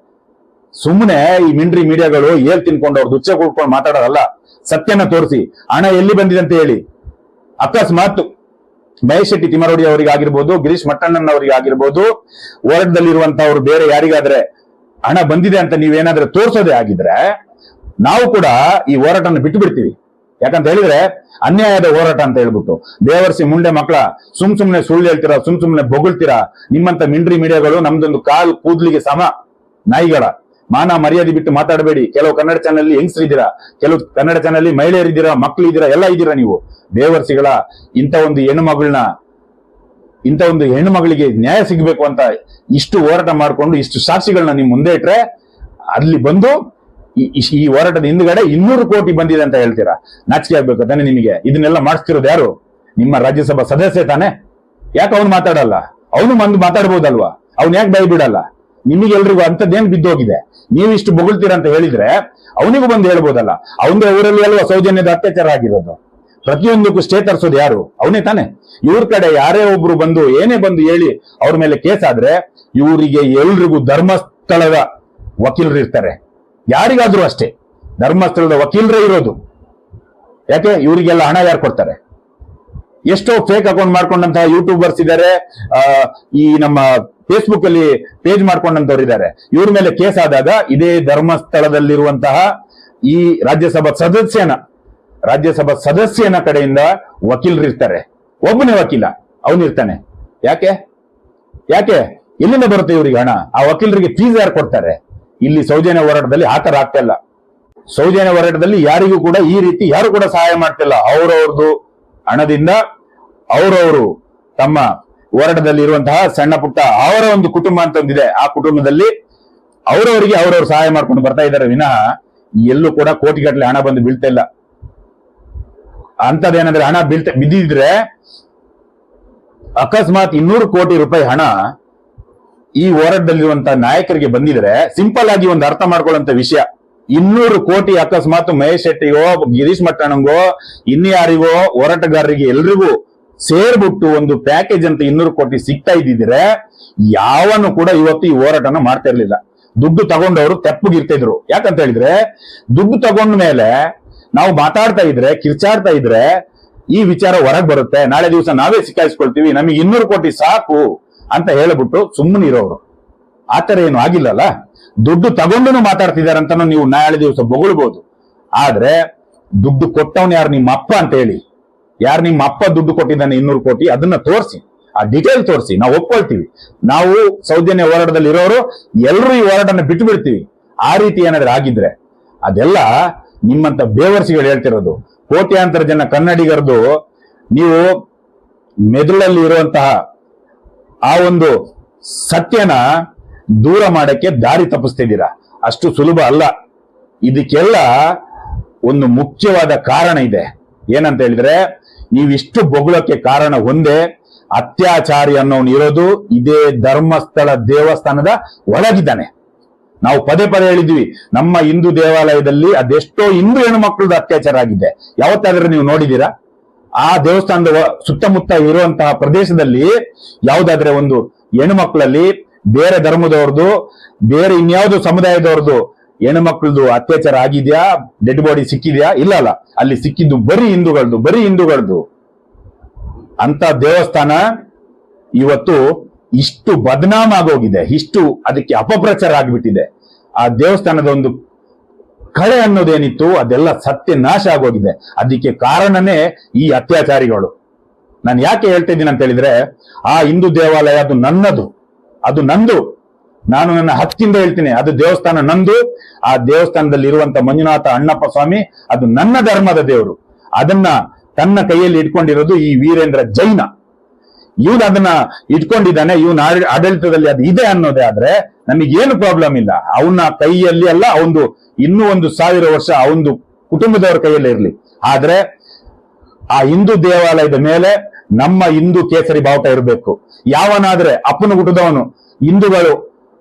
ಸುಮ್ಮನೆ ಈ ಮಿಂಡ್ರಿ ಮೀಡಿಯಾಗಳು ತಿನ್ಕೊಂಡು ಅವ್ರು ದುಚ್ಚ ಕೂಡ್ಕೊಂಡು ಮಾತಾಡೋದಲ್ಲ. ಸತ್ಯನ ತೋರಿಸಿ, ಹಣ ಎಲ್ಲಿ ಬಂದಿದೆ ಅಂತ ಹೇಳಿ. ಅಕಸ್ಮಾತ್ ಮಹೇಶ್ ಶೆಟ್ಟಿ ತಿಮರೋಡಿ ಅವರಿಗೆ ಆಗಿರ್ಬೋದು, ಗಿರೀಶ್ ಮಟ್ಟಣ್ಣನ್ ಅವರಿಗೆ ಆಗಿರ್ಬೋದು, ಹೋರಾಟದಲ್ಲಿರುವಂತವ್ರು ಬೇರೆ ಯಾರಿಗಾದ್ರೆ ಹಣ ಬಂದಿದೆ ಅಂತ ನೀವೇನಾದ್ರೂ ತೋರಿಸೋದೇ ಆಗಿದ್ರೆ ನಾವು ಕೂಡ ಈ ಹೋರಾಟನ ಬಿಟ್ಟು ಬಿಡ್ತೀವಿ. ಯಾಕಂತ ಹೇಳಿದ್ರೆ ಅನ್ಯಾಯದ ಹೋರಾಟ ಅಂತ ಹೇಳ್ಬಿಟ್ಟು ದೇವರ್ಸಿ ಮುಂಡೆ ಮಕ್ಕಳ ಸುಮ್ನೆ ಸುಳ್ಳು ಹೇಳ್ತೀರಾ, ಸುಮ್ನೆ ಬೊಗಳ್ತೀರಾ. ನಿಮ್ಮಂತ ಮಿಂಡ್ರಿ ಮೀಡಿಯಾಗಳು ನಮ್ದೊಂದು ಕಾಲ್ ಕೂದ್ಲಿಗೆ ಸಮ ನಾಯಿಗಳ. ಮಾನ ಮರ್ಯಾದೆ ಬಿಟ್ಟು ಮಾತಾಡಬೇಡಿ. ಕೆಲವು ಕನ್ನಡ ಚಾನಲ್ ಹೆಂಗಸರಿದ್ದೀರಾ, ಕೆಲವು ಕನ್ನಡ ಚಾನಲ್ ಮಹಿಳೆಯರಿದ್ದೀರಾ, ಮಕ್ಕಳಿದ್ದೀರಾ, ಎಲ್ಲ ಇದ್ದೀರಾ ನೀವು. ಬೇವರ್ಸಿಗಳ ಇಂಥ ಒಂದು ಹೆಣ್ಣು ಮಗಳಿಗೆ ನ್ಯಾಯ ಸಿಗಬೇಕು ಅಂತ ಇಷ್ಟು ಹೋರಾಟ ಮಾಡಿಕೊಂಡು ಇಷ್ಟು ಸಾಕ್ಷಿಗಳನ್ನ ನಿಮ್ ಮುಂದೆ ಇಟ್ರೆ ಅಲ್ಲಿ ಬಂದು ಈ ಹೋರಾಟದ ಹಿಂದ್ಗಡೆ 200 ಕೋಟಿ ಬಂದಿದೆ ಅಂತ ಹೇಳ್ತೀರಾ? ನಾಚಿಕೆ ಆಗ್ಬೇಕು ತಾನೆ ನಿಮಗೆ? ಇದನ್ನೆಲ್ಲ ಮಾಡಿಸ್ತಿರೋದು ಯಾರು? ನಿಮ್ಮ ರಾಜ್ಯಸಭಾ ಸದಸ್ಯ ತಾನೆ? ಯಾಕೆ ಅವನು ಮಾತಾಡಲ್ಲ? ಅವನು ಬಂದು ಮಾತಾಡ್ಬೋದಲ್ವಾ? ಅವ್ನು ಯಾಕೆ ಭಯ ಬಿಡಲ್ಲ? ನಿಮಗೆಲ್ರಿಗೂ ಅಂತದ್ದೇನ್ ಬಿದ್ದೋಗಿದೆ? ನೀವು ಇಷ್ಟು ಬೊಗಳ್ತೀರ ಅಂತ ಹೇಳಿದ್ರೆ ಅವನಿಗೂ ಬಂದು ಹೇಳ್ಬೋದಲ್ಲ. ಅವನದೇ ಊರಲ್ಲಿ ಅಲ್ವಾ ಸೌಜನ್ಯದ ಅತ್ಯಾಚಾರ ಆಗಿರೋದು? ಪ್ರತಿಯೊಂದಕ್ಕೂ ಸ್ಟೇ ತರಿಸೋದು ಯಾರು? ಅವನೇ ತಾನೆ. ಇವ್ರ ಕಡೆ ಯಾರೇ ಒಬ್ರು ಬಂದು ಏನೇ ಬಂದು ಹೇಳಿ ಅವ್ರ ಮೇಲೆ ಕೇಸ್ ಆದ್ರೆ ಇವರಿಗೆ ಎಲ್ರಿಗೂ ಧರ್ಮಸ್ಥಳದ ವಕೀಲರು ಇರ್ತಾರೆ. ಯಾರಿಗಾದ್ರೂ ಅಷ್ಟೇ ಧರ್ಮಸ್ಥಳದ ವಕೀಲರೇ ಇರೋದು. ಯಾಕೆ? ಇವರಿಗೆಲ್ಲ ಹಣ ಯಾರು ಕೊಡ್ತಾರೆ? ಎಷ್ಟೋ ಫೇಕ್ ಅಕೌಂಟ್ ಮಾಡ್ಕೊಂಡಂತಹ ಯೂಟ್ಯೂಬರ್ಸ್ ಇದ್ದಾರೆ, ಈ ನಮ್ಮ ಫೇಸ್ಬುಕ್ ಅಲ್ಲಿ ಪೇಜ್ ಮಾಡ್ಕೊಂಡಂತವ್ರು ಇದ್ದಾರೆ. ಇವ್ರ ಮೇಲೆ ಕೇಸ್ ಆದಾಗ ಇದೇ ಧರ್ಮಸ್ಥಳದಲ್ಲಿರುವಂತಹ ಈ ರಾಜ್ಯಸಭಾ ಸದಸ್ಯನ ಕಡೆಯಿಂದ ವಕೀಲರು ಇರ್ತಾರೆ. ಒಬ್ಬನೇ ವಕೀಲ ಅವನಿರ್ತಾನೆ. ಯಾಕೆ? ಎಲ್ಲಿಂದ ಬರುತ್ತೆ ಇವ್ರಿಗೆ ಹಣ? ಆ ವಕೀಲರಿಗೆ ಫೀಸ್ ಯಾರು ಕೊಡ್ತಾರೆ? ಇಲ್ಲಿ ಸೌಜನ್ಯ ಹೋರಾಟದಲ್ಲಿ ಆತರ ಆಗ್ತಾ ಇಲ್ಲ. ಸೌಜನ್ಯ ಹೋರಾಟದಲ್ಲಿ ಯಾರಿಗೂ ಕೂಡ ಈ ರೀತಿ ಯಾರು ಕೂಡ ಸಹಾಯ ಮಾಡ್ತಿಲ್ಲ. ಅವರವ್ರದ್ದು ಹಣದಿಂದ ಅವರವರು ತಮ್ಮ ಹೋರಾಟದಲ್ಲಿ ಇರುವಂತಹ ಸಣ್ಣ ಪುಟ್ಟ ಅವರ ಒಂದು ಕುಟುಂಬ ಅಂತ ಒಂದಿದೆ, ಆ ಕುಟುಂಬದಲ್ಲಿ ಅವರವರಿಗೆ ಅವರವ್ರು ಸಹಾಯ ಮಾಡ್ಕೊಂಡು ಬರ್ತಾ ಇದ್ದಾರೆ ವಿನಃ ಎಲ್ಲೂ ಕೂಡ ಕೋಟಿಗಟ್ಟಲೆ ಹಣ ಬಂದು ಬೀಳ್ತಾ ಇಲ್ಲ. ಅಂತದೇನಾದ್ರೆ ಹಣ ಬಿದ್ದಿದ್ರೆ ಅಕಸ್ಮಾತ್ 200 ಕೋಟಿ ರೂಪಾಯಿ ಹಣ ಈ ಹೋರಾಟದಲ್ಲಿರುವಂತಹ ನಾಯಕರಿಗೆ ಬಂದಿದ್ರೆ ಸಿಂಪಲ್ ಆಗಿ ಒಂದು ಅರ್ಥ ಮಾಡ್ಕೊಳ್ಳುವಂತ ವಿಷಯ. 200 ಕೋಟಿ ಅಕಸ್ಮಾತ್ ಮಹೇಶ್ ಶೆಟ್ಟಿಗೋ ಗಿರೀಶ್ ಮಟ್ಟಣ್ಣಂಗೋ ಇನ್ಯಾರಿಗೋ ಹೋರಾಟಗಾರರಿಗೆ ಎಲ್ರಿಗೂ ಸೇರ್ಬಿಟ್ಟು ಒಂದು ಪ್ಯಾಕೇಜ್ ಅಂತ 200 ಕೋಟಿ ಸಿಗ್ತಾ ಇದ್ದಿದ್ರೆ ಯಾವನು ಕೂಡ ಇವತ್ತು ಈ ಹೋರಾಟನ ಮಾಡ್ತಾ ಇರ್ಲಿಲ್ಲ. ದುಡ್ಡು ತಗೊಂಡವರು ತೆಪ್ಪಗಿರ್ತಾ ಇದ್ರು. ಯಾಕಂತ ಹೇಳಿದ್ರೆ ದುಡ್ಡು ತಗೊಂಡ ಮೇಲೆ ನಾವು ಮಾತಾಡ್ತಾ ಇದ್ರೆ ಕಿರ್ಚಾಡ್ತಾ ಇದ್ರೆ ಈ ವಿಚಾರ ಹೊರಗೆ ಬರುತ್ತೆ. ನಾಳೆ ದಿವಸ ನಾವೇ ಸಿಕ್ಕಾಯಿಸ್ಕೊಳ್ತೀವಿ, ನಮಗೆ 200 ಕೋಟಿ ಸಾಕು ಅಂತ ಹೇಳ್ಬಿಟ್ಟು ಸುಮ್ಮನೆ ಇರೋರು. ಆತರ ಏನು ಆಗಿಲ್ಲಲ್ಲ. ದುಡ್ಡು ತಗೊಂಡು ಮಾತಾಡ್ತಿದ್ದಾರೆ ಅಂತ ನೀವು ನಾಳೆ ದಿವಸ ಬೊಗಳ್ಬಹುದು. ಆದ್ರೆ ದುಡ್ಡು ಕೊಟ್ಟವನು ಯಾರು? ನಿಮ್ಮ ಅಪ್ಪ ಅಂತ ಹೇಳಿ. ಯಾರು ನಿಮ್ಮ ಅಪ್ಪ ದುಡ್ಡು ಕೊಟ್ಟಿದ್ದಾನೆ 200 ಕೋಟಿ? ಅದನ್ನ ತೋರಿಸಿ, ಆ ಡೀಟೇಲ್ ತೋರಿಸಿ, ನಾವು ಒಪ್ಕೊಳ್ತೀವಿ. ನಾವು ಸೌಜನ್ಯ ಹೋರಾಟದಲ್ಲಿ ಇರೋರು ಎಲ್ಲರೂ ಈ ಹೋರಾಟನ ಬಿಟ್ಟು ಬಿಡ್ತೀವಿ. ಆ ರೀತಿ ಏನಾದ್ರೂ ಆಗಿದ್ರೆ ಅದೆಲ್ಲ ನಿಮ್ಮಂತ ಬೇವರ್ಸಿಗಳು ಹೇಳ್ತಿರೋದು. ಕೋಟ್ಯಾಂತರ ಜನ ಕನ್ನಡಿಗರದು ನೀವು ಮೆದುಳಲ್ಲಿ ಇರುವಂತಹ ಆ ಒಂದು ಸತ್ಯನ ದೂರ ಮಾಡಕ್ಕೆ ದಾರಿ ತಪ್ಪಿಸ್ತಿದ್ದೀರಾ. ಅಷ್ಟು ಸುಲಭ ಅಲ್ಲ. ಇದಕ್ಕೆಲ್ಲ ಒಂದು ಮುಖ್ಯವಾದ ಕಾರಣ ಇದೆ. ಏನಂತ ಹೇಳಿದ್ರೆ ನೀವಿಷ್ಟು ಬೊಗಳಕ್ಕೆ ಕಾರಣ ಒಂದೇ, ಅತ್ಯಾಚಾರಿ ಅನ್ನೋನು ಇರೋದು ಇದೇ ಧರ್ಮಸ್ಥಳ ದೇವಸ್ಥಾನದ ಒಳಗಿದ್ದಾನೆ. ನಾವು ಪದೇ ಹೇಳಿದ್ವಿ, ನಮ್ಮ ಹಿಂದೂ ದೇವಾಲಯದಲ್ಲಿ ಅದೆಷ್ಟೋ ಹಿಂದೂ ಹೆಣ್ಣುಮಕ್ಕಳದ್ದು ಅತ್ಯಾಚಾರ ಆಗಿದೆ. ಯಾವತ್ತಾದ್ರೂ ನೀವು ನೋಡಿದೀರಾ? ಆ ದೇವಸ್ಥಾನದ ಸುತ್ತಮುತ್ತ ಇರುವಂತಹ ಪ್ರದೇಶದಲ್ಲಿ ಯಾವುದಾದ್ರೆ ಒಂದು ಹೆಣ್ಣುಮಕ್ಕಳಲ್ಲಿ ಬೇರೆ ಧರ್ಮದವ್ರದ್ದು, ಬೇರೆ ಇನ್ಯಾವುದೋ ಸಮುದಾಯದವ್ರದ್ದು ಹೆಣ್ಣುಮಕ್ಕಳದು ಅತ್ಯಾಚಾರ ಆಗಿದ್ಯಾ? ಡೆಡ್ ಬಾಡಿ ಸಿಕ್ಕಿದ್ಯಾ? ಇಲ್ಲ. ಅಲ್ಲಿ ಸಿಕ್ಕಿದ್ದು ಬರೀ ಹಿಂದೂಗಳದ್ದು. ಅಂತ ದೇವಸ್ಥಾನ ಇವತ್ತು ಇಷ್ಟು ಬದನಾಮ್ ಆಗೋಗಿದೆ, ಇಷ್ಟು ಅದಕ್ಕೆ ಅಪಪ್ರಚಾರ ಆಗ್ಬಿಟ್ಟಿದೆ. ಆ ದೇವಸ್ಥಾನದ ಒಂದು ಕಳೆ ಅನ್ನೋದೇನಿತ್ತು ಅದೆಲ್ಲ ಸತ್ಯನಾಶ ಆಗೋಗಿದೆ. ಅದಕ್ಕೆ ಕಾರಣನೇ ಈ ಅತ್ಯಾಚಾರಿಗಳು. ನಾನು ಯಾಕೆ ಹೇಳ್ತಾ ಇದ್ದೀನಿ ಅಂತ ಹೇಳಿದ್ರೆ, ಆ ಹಿಂದೂ ದೇವಾಲಯ ಅದು ನಂದು. ನಾನು ನನ್ನ ಹಕ್ಕಿಂದ ಹೇಳ್ತೀನಿ, ಅದು ದೇವಸ್ಥಾನ ನಂದು. ಆ ದೇವಸ್ಥಾನದಲ್ಲಿ ಇರುವಂತ ಮಂಜುನಾಥ ಅಣ್ಣಪ್ಪ ಸ್ವಾಮಿ ಅದು ನನ್ನ ಧರ್ಮದ ದೇವರು. ಅದನ್ನ ತನ್ನ ಕೈಯಲ್ಲಿ ಇಟ್ಕೊಂಡಿರೋದು ಈ ವೀರೇಂದ್ರ ಜೈನ. ಇವನು ಅದನ್ನ ಇಟ್ಕೊಂಡಿದ್ದಾನೆ, ಇವನ ಆಡಳಿತದಲ್ಲಿ ಅದು ಇದೆ ಅನ್ನೋದೇ ಆದ್ರೆ ನಮಗೇನು ಪ್ರಾಬ್ಲಮ್ ಇಲ್ಲ. ಅವನ ಕೈಯಲ್ಲಿ ಅಲ್ಲ, ಅವನು ಇನ್ನೂ 1,000 ವರ್ಷ ಅವನು ಕುಟುಂಬದವರ ಕೈಯಲ್ಲಿ ಇರಲಿ. ಆದ್ರೆ ಆ ಹಿಂದೂ ದೇವಾಲಯದ ಮೇಲೆ ನಮ್ಮ ಹಿಂದೂ ಕೇಸರಿ ಬಾವುಟ ಇರಬೇಕು. ಯಾವನಾದ್ರೆ ಅಪ್ಪನ ಹುಟ್ಟದವನು ಹಿಂದೂಗಳು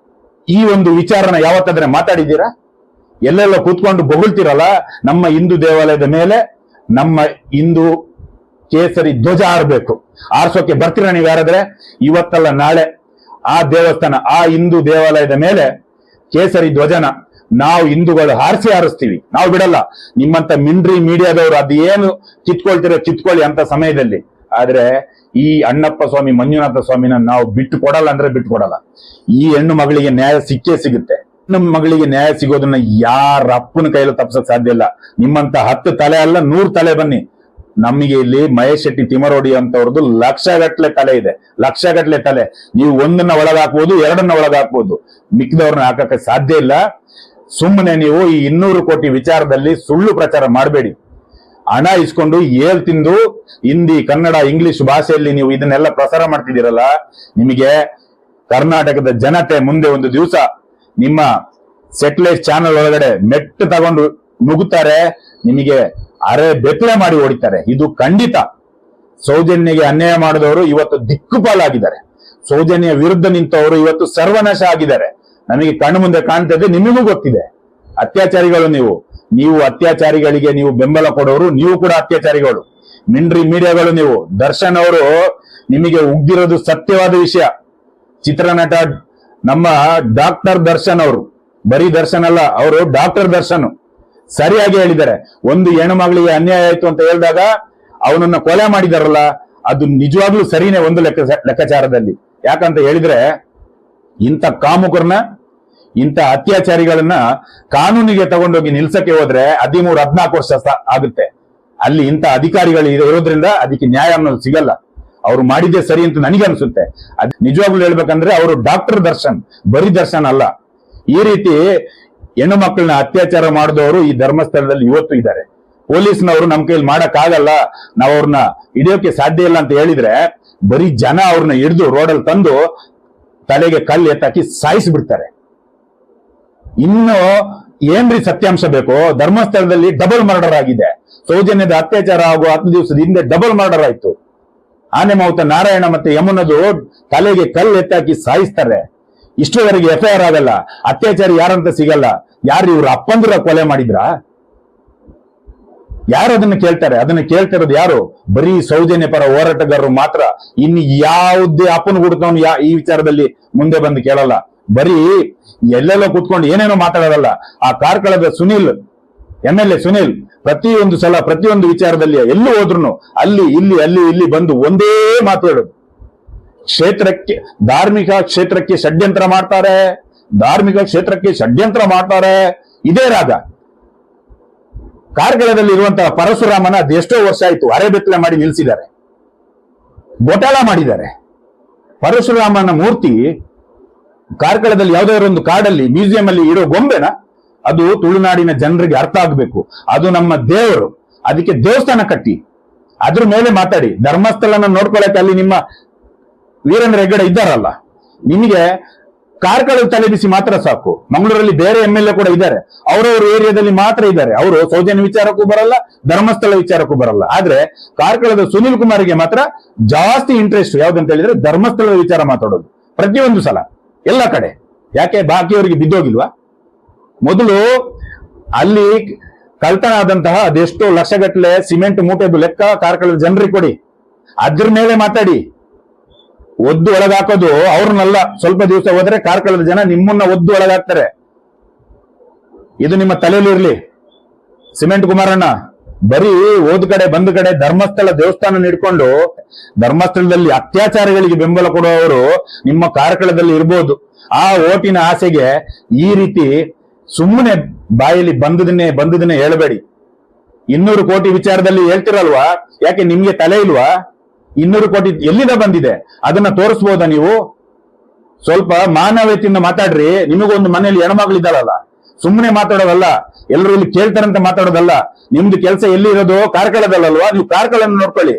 ಈ ಒಂದು ವಿಚಾರನ ಯಾವತ್ತಾದ್ರೆ ಮಾತಾಡಿದ್ದೀರಾ? ಎಲ್ಲೆಲ್ಲ ಕೂತ್ಕೊಂಡು ಬೊಗಳ್ತಿರಲ್ಲ. ನಮ್ಮ ಹಿಂದೂ ದೇವಾಲಯದ ಮೇಲೆ ನಮ್ಮ ಹಿಂದೂ ಕೇಸರಿ ಧ್ವಜ ಆರ್ಬೇಕು. ಆರ್ಸೋಕೆ ಬರ್ತೀರ ನೀವು ಯಾರಾದ್ರೆ? ಇವತ್ತಲ್ಲ ನಾಳೆ ಆ ದೇವಸ್ಥಾನ, ಆ ಹಿಂದೂ ದೇವಾಲಯದ ಮೇಲೆ ಕೇಸರಿ ಧ್ವಜನ ನಾವು ಹಿಂದೂಗಳು ಹಾರಿಸ್ತೀವಿ. ನಾವು ಬಿಡಲ್ಲ. ನಿಮ್ಮಂತ ಮಿಂಡ್ರಿ ಮೀಡಿಯಾದವರು ಅದೇನು ಕಿತ್ಕೊಳ್ಳಿ ಅಂತ ಸಮಯದಲ್ಲಿ. ಆದ್ರೆ ಈ ಅಣ್ಣಪ್ಪ ಸ್ವಾಮಿ ಮಂಜುನಾಥ ಸ್ವಾಮಿನ ನಾವು ಬಿಟ್ಟು ಕೊಡಲ್ಲ ಅಂದ್ರೆ ಬಿಟ್ಟು ಕೊಡಲ್ಲ. ಈ ಹೆಣ್ಣು ಮಗಳಿಗೆ ನ್ಯಾಯ ಸಿಕ್ಕೇ ಸಿಗುತ್ತೆ. ನಮ್ಮ ಮಗಳಿಗೆ ನ್ಯಾಯ ಸಿಗೋದನ್ನ ಯಾರ ಅಪ್ಪನ ಕೈಯಲ್ಲಿ ತಪ್ಪಿಸಕ್ ಸಾಧ್ಯ ಇಲ್ಲ. ನಿಮ್ಮಂತ 10 ತಲೆ ಅಲ್ಲ 100 ತಲೆ ಬನ್ನಿ, ನಮಗೆ ಇಲ್ಲಿ ಮಹೇಶ್ ಶೆಟ್ಟಿ ತಿಮರೋಡಿ ಅಂತವ್ರದ್ದು ಲಕ್ಷಗಟ್ಲೆ ತಲೆ ಇದೆ, ಲಕ್ಷಗಟ್ಲೆ ತಲೆ. ನೀವು ಒಂದನ್ನ ಒಳಗಾಕ್ಬೋದು, ಎರಡನ್ನ ಒಳಗಾಕ್ಬೋದು, ಮಿಕ್ಕಿದವ್ರನ್ನ ಹಾಕಕ್ಕೆ ಸಾಧ್ಯ ಇಲ್ಲ. ಸುಮ್ಮನೆ ನೀವು ಈ 200 ಕೋಟಿ ವಿಚಾರದಲ್ಲಿ ಸುಳ್ಳು ಪ್ರಚಾರ ಮಾಡಬೇಡಿ. ಹಣ ಇಸ್ಕೊಂಡು ಏಲ್ ತಿಂದು ಹಿಂದಿ, ಕನ್ನಡ, ಇಂಗ್ಲಿಷ್ ಭಾಷೆಯಲ್ಲಿ ನೀವು ಇದನ್ನೆಲ್ಲ ಪ್ರಸಾರ ಮಾಡ್ತಿದ್ದೀರಲ್ಲ, ನಿಮಗೆ ಕರ್ನಾಟಕದ ಜನತೆ ಮುಂದೆ ಒಂದು ದಿವಸ ನಿಮ್ಮ ಸೆಟಲೈಟ್ ಚಾನೆಲ್ ಒಳಗಡೆ ಮೆಟ್ಟು ತಗೊಂಡು ನುಗ್ಗುತ್ತಾರೆ, ನಿಮಗೆ ಅರೆ ಬೆತ್ತಲೆ ಮಾಡಿ ಹೊಡಿತಾರೆ. ಇದು ಖಂಡಿತ. ಸೌಜನ್ಯಗೆ ಅನ್ಯಾಯ ಮಾಡಿದವರು ಇವತ್ತು ದಿಕ್ಕುಪಾಲಾಗಿದ್ದಾರೆ, ಸೌಜನ್ಯ ವಿರುದ್ಧ ನಿಂತವರು ಇವತ್ತು ಸರ್ವನಾಶ ಆಗಿದ್ದಾರೆ. ನಮಗೆ ಕಣ್ಣು ಮುಂದೆ ಕಾಣ್ತದೆ, ನಿಮಗೂ ಗೊತ್ತಿದೆ. ಅತ್ಯಾಚಾರಿಗಳು ನೀವು ಅತ್ಯಾಚಾರಿಗಳಿಗೆ ನೀವು ಬೆಂಬಲ ಕೊಡೋರು, ನೀವು ಕೂಡ ಅತ್ಯಾಚಾರಿಗಳು. ಮಿಂಡ್ರಿ ಮೀಡಿಯಾಗಳು ನೀವು. ದರ್ಶನ್ ಅವರು ನಿಮಗೆ ಉಗ್ದಿರೋದು ಸತ್ಯವಾದ ವಿಷಯ. ಚಿತ್ರನಟ ನಮ್ಮ ಡಾಕ್ಟರ್ ದರ್ಶನ್ ಅವರು, ಬರೀ ದರ್ಶನ್ ಅಲ್ಲ, ಅವರು ಡಾಕ್ಟರ್ ದರ್ಶನ್ ಸರಿಯಾಗಿ ಹೇಳಿದ್ದಾರೆ. ಒಂದು ಹೆಣ್ಣು ಮಗಳಿಗೆ ಅನ್ಯಾಯ ಆಯ್ತು ಅಂತ ಹೇಳಿದಾಗ ಅವನನ್ನ ಕೊಲೆ ಮಾಡಿದಾರಲ್ಲ, ಅದು ನಿಜವಾಗ್ಲೂ ಸರಿನೇ ಒಂದು ಲೆಕ್ಕಾಚಾರದಲ್ಲಿ. ಯಾಕಂತ ಹೇಳಿದ್ರೆ ಇಂಥ ಕಾಮುಕರನ್ನ, ಇಂಥ ಅತ್ಯಾಚಾರಿಗಳನ್ನ ಕಾನೂನಿಗೆ ತಗೊಂಡೋಗಿ ನಿಲ್ಸಕ್ಕೆ ಹೋದ್ರೆ 13-14 ವರ್ಷ ಆಗುತ್ತೆ. ಅಲ್ಲಿ ಇಂಥ ಅಧಿಕಾರಿಗಳು ಇರೋದ್ರಿಂದ ಅದಕ್ಕೆ ನ್ಯಾಯ ಅನ್ನೋದು ಸಿಗಲ್ಲ. ಅವ್ರು ಮಾಡಿದ್ದೆ ಸರಿ ಅಂತ ನನಗೆ ಅನ್ಸುತ್ತೆ. ಅದ್ ನಿಜವಾಗ್ಲೂ ಹೇಳ್ಬೇಕಂದ್ರೆ ಅವರು ಡಾಕ್ಟರ್ ದರ್ಶನ್, ಬರೀ ದರ್ಶನ್ ಅಲ್ಲ. ಈ ರೀತಿ ಹೆಣ್ಣು ಮಕ್ಕಳನ್ನ ಅತ್ಯಾಚಾರ ಮಾಡಿದವರು ಈ ಧರ್ಮಸ್ಥಳದಲ್ಲಿ ಇವತ್ತು ಇದ್ದಾರೆ. ಪೊಲೀಸ್ನವರು ನಮ್ ಕೈಲಿ ಮಾಡಕ್ ಆಗಲ್ಲ, ನಾವು ಅವ್ರನ್ನ ಹಿಡಿಯೋಕೆ ಸಾಧ್ಯ ಇಲ್ಲ ಅಂತ ಹೇಳಿದ್ರೆ ಬರೀ ಜನ ಅವ್ರನ್ನ ಹಿಡಿದು ರೋಡಲ್ಲಿ ತಂದು ತಲೆಗೆ ಕಲ್ಲು ಎತ್ತಾಕಿ ಸಾಯಿಸ್ಬಿಡ್ತಾರೆ. ಇನ್ನು ಏನ್ರಿ ಸತ್ಯಾಂಶ ಬೇಕು? ಧರ್ಮಸ್ಥಳದಲ್ಲಿ ಡಬಲ್ ಮರ್ಡರ್ ಆಗಿದೆ. ಸೌಜನ್ಯದ ಅತ್ಯಾಚಾರ ಆಗುವ 10 ದಿವಸದ ಹಿಂದೆ ಡಬಲ್ ಮರ್ಡರ್ ಆಯ್ತು. ಆನೆ ಮಾವುತ ನಾರಾಯಣ ಮತ್ತೆ ಯಮುನದು ತಲೆಗೆ ಕಲ್ಲು ಎತ್ತಾಕಿ ಸಾಯಿಸ್ತಾರೆ. ಇಷ್ಟರವರೆಗೆ FIR ಆಗಲ್ಲ. ಅತ್ಯಾಚಾರಿ ಯಾರಂತ ಸಿಗಲ್ಲ. ಯಾರು ಇವ್ರ ಅಪ್ಪಂದ್ರ ಕೊಲೆ ಮಾಡಿದ್ರ? ಯಾರು ಅದನ್ನ ಕೇಳ್ತಾರೆ? ಅದನ್ನ ಕೇಳ್ತಿರೋದು ಯಾರು? ಬರೀ ಸೌಜನ್ಯ ಪರ ಹೋರಾಟಗಾರರು ಮಾತ್ರ. ಇನ್ನು ಯಾವುದೇ ಅಪ್ಪನ ಹುಡುಕವನು ಈ ವಿಚಾರದಲ್ಲಿ ಮುಂದೆ ಬಂದು ಕೇಳಲ್ಲ. ಬರೀ ಎಲ್ಲೆಲ್ಲೋ ಕೂತ್ಕೊಂಡು ಏನೇನೋ ಮಾತಾಡೋದಲ್ಲ. ಆ ಕಾರ್ಕಳದ ಸುನಿಲ್, MLA ಸುನಿಲ್, ಪ್ರತಿಯೊಂದು ಸಲ ಪ್ರತಿಯೊಂದು ವಿಚಾರದಲ್ಲಿ ಎಲ್ಲೂ ಹೋದ್ರು ಅಲ್ಲಿ ಇಲ್ಲಿ ಬಂದು ಒಂದೇ ಮಾತು ಹೇಳೋದು, ಕ್ಷೇತ್ರಕ್ಕೆ, ಧಾರ್ಮಿಕ ಕ್ಷೇತ್ರಕ್ಕೆ ಷಡ್ಯಂತ್ರ ಮಾಡ್ತಾರೆ, ಧಾರ್ಮಿಕ ಕ್ಷೇತ್ರಕ್ಕೆ ಷಡ್ಯಂತ್ರ ಮಾಡ್ತಾರೆ. ಇದೇ ರಾಗ. ಕಾರ್ಕಳದಲ್ಲಿ ಇರುವಂತಹ ಪರಶುರಾಮನ ಅದೆಷ್ಟೋ ವರ್ಷ ಆಯ್ತು ಅರೆಬೆತ್ತಲೆ ಮಾಡಿ ನಿಲ್ಸಿದ್ದಾರೆ, ಗೋಟಾಳ ಮಾಡಿದ್ದಾರೆ. ಪರಶುರಾಮನ ಮೂರ್ತಿ ಕಾರ್ಕಳದಲ್ಲಿ ಯಾವುದೋ ಒಂದು ಕಾಡಲ್ಲಿ ಮ್ಯೂಸಿಯಂ ಅಲ್ಲಿ ಇಡೋ ಗೊಂಬೆನ? ಅದು ತುಳುನಾಡಿನ ಜನರಿಗೆ ಅರ್ಥ ಆಗ್ಬೇಕು. ಅದು ನಮ್ಮ ದೇವರು, ಅದಕ್ಕೆ ದೇವಸ್ಥಾನ ಕಟ್ಟಿ ಅದ್ರ ಮೇಲೆ ಮಾತಾಡಿ. ಧರ್ಮಸ್ಥಳನ ನೋಡ್ಕೊಳಕ್ಕೆ ಅಲ್ಲಿ ನಿಮ್ಮ ವೀರೇಂದ್ರ ಹೆಗ್ಗಡೆ ಇದ್ದಾರಲ್ಲ, ನಿಮಗೆ ಕಾರ್ಕಳದ ತಲೆ ಬಿಸಿ ಮಾತ್ರ ಸಾಕು. ಮಂಗಳೂರಲ್ಲಿ ಬೇರೆ MLA ಕೂಡ ಇದ್ದಾರೆ, ಅವರವ್ರ ಏರಿಯಾದಲ್ಲಿ ಮಾತ್ರ ಇದ್ದಾರೆ. ಅವರು ಸೌಜನ್ಯ ವಿಚಾರಕ್ಕೂ ಬರಲ್ಲ, ಧರ್ಮಸ್ಥಳ ವಿಚಾರಕ್ಕೂ ಬರಲ್ಲ. ಆದ್ರೆ ಕಾರ್ಕಳದ ಸುನಿಲ್ ಕುಮಾರ್ಗೆ ಮಾತ್ರ ಜಾಸ್ತಿ ಇಂಟ್ರೆಸ್ಟ್ ಯಾವ್ದಂತ ಹೇಳಿದ್ರೆ ಧರ್ಮಸ್ಥಳದ ವಿಚಾರ ಮಾತಾಡೋದು ಪ್ರತಿಯೊಂದು ಸಲ, ಎಲ್ಲ ಕಡೆ. ಯಾಕೆ ಬಾಕಿಯವರಿಗೆ ಬಿದ್ದೋಗಿಲ್ವಾ? ಮೊದಲು ಅಲ್ಲಿ ಕಳ್ತನ ಆದಂತಹ ಅದೆಷ್ಟೋ ಲಕ್ಷಗಟ್ಟಲೆ ಸಿಮೆಂಟ್ ಮೂಟೆದು ಲೆಕ್ಕ ಕಾರ್ಕಳದ ಜನರಿಗೆ ಕೊಡಿ, ಅದ್ರ ಮೇಲೆ ಮಾತಾಡಿ. ಒದ್ದು ಒಳಗಾಕೋದು ಅವ್ರನ್ನೆಲ್ಲ. ಸ್ವಲ್ಪ ದಿವಸ ಹೋದ್ರೆ ಕಾರ್ಕಳದ ಜನ ನಿಮ್ಮನ್ನ ಒದ್ದು ಒಳಗಾಕ್ತಾರೆ. ಇದು ನಿಮ್ಮ ತಲೆಯಲ್ಲಿ ಇರ್ಲಿ. ಸಿಮೆಂಟ್ ಕುಮಾರಣ್ಣ ಬರೀ ಓದ್ ಕಡೆ ಬಂದ ಕಡೆ ಧರ್ಮಸ್ಥಳ ದೇವಸ್ಥಾನ ಹಿಡ್ಕೊಂಡು ಧರ್ಮಸ್ಥಳದಲ್ಲಿ ಅತ್ಯಾಚಾರಗಳಿಗೆ ಬೆಂಬಲ ಕೊಡುವವರು ನಿಮ್ಮ ಕಾರ್ಕಳದಲ್ಲಿ ಇರ್ಬೋದು. ಆ ಓಟಿನ ಆಸೆಗೆ ಈ ರೀತಿ ಸುಮ್ಮನೆ ಬಾಯಲ್ಲಿ ಬಂದದನ್ನೇ ಹೇಳಬೇಡಿ. 200 ಕೋಟಿ ವಿಚಾರದಲ್ಲಿ ಹೇಳ್ತಿರಲ್ವಾ? ಯಾಕೆ ನಿಮ್ಗೆ ತಲೆ ಇಲ್ವಾ? 200 ಕೋಟಿ ಎಲ್ಲಿಂದ ಬಂದಿದೆ? ಅದನ್ನ ತೋರಿಸ್ಬೋದಾ ನೀವು? ಸ್ವಲ್ಪ ಮಾನವೀಯತೆಯಿಂದ ಮಾತಾಡ್ರಿ. ನಿಮಗೊಂದು ಮನೆಯಲ್ಲಿ ಹೆಣ್ಮಗಳಿದ್ದಾಳಲ್ಲ, ಸುಮ್ಮನೆ ಮಾತಾಡೋದಲ್ಲ, ಎಲ್ಲರೂ ಇಲ್ಲಿ ಕೇಳ್ತಾರಂತ ಮಾತಾಡೋದಲ್ಲ. ನಿಮ್ದು ಕೆಲಸ ಎಲ್ಲಿ ಇರೋದು? ಕಾರ್ಕಳದಲ್ಲಲ್ವಾ? ನೀವು ಕಾರ್ಕಳನ್ನು ನೋಡ್ಕೊಳ್ಳಿ.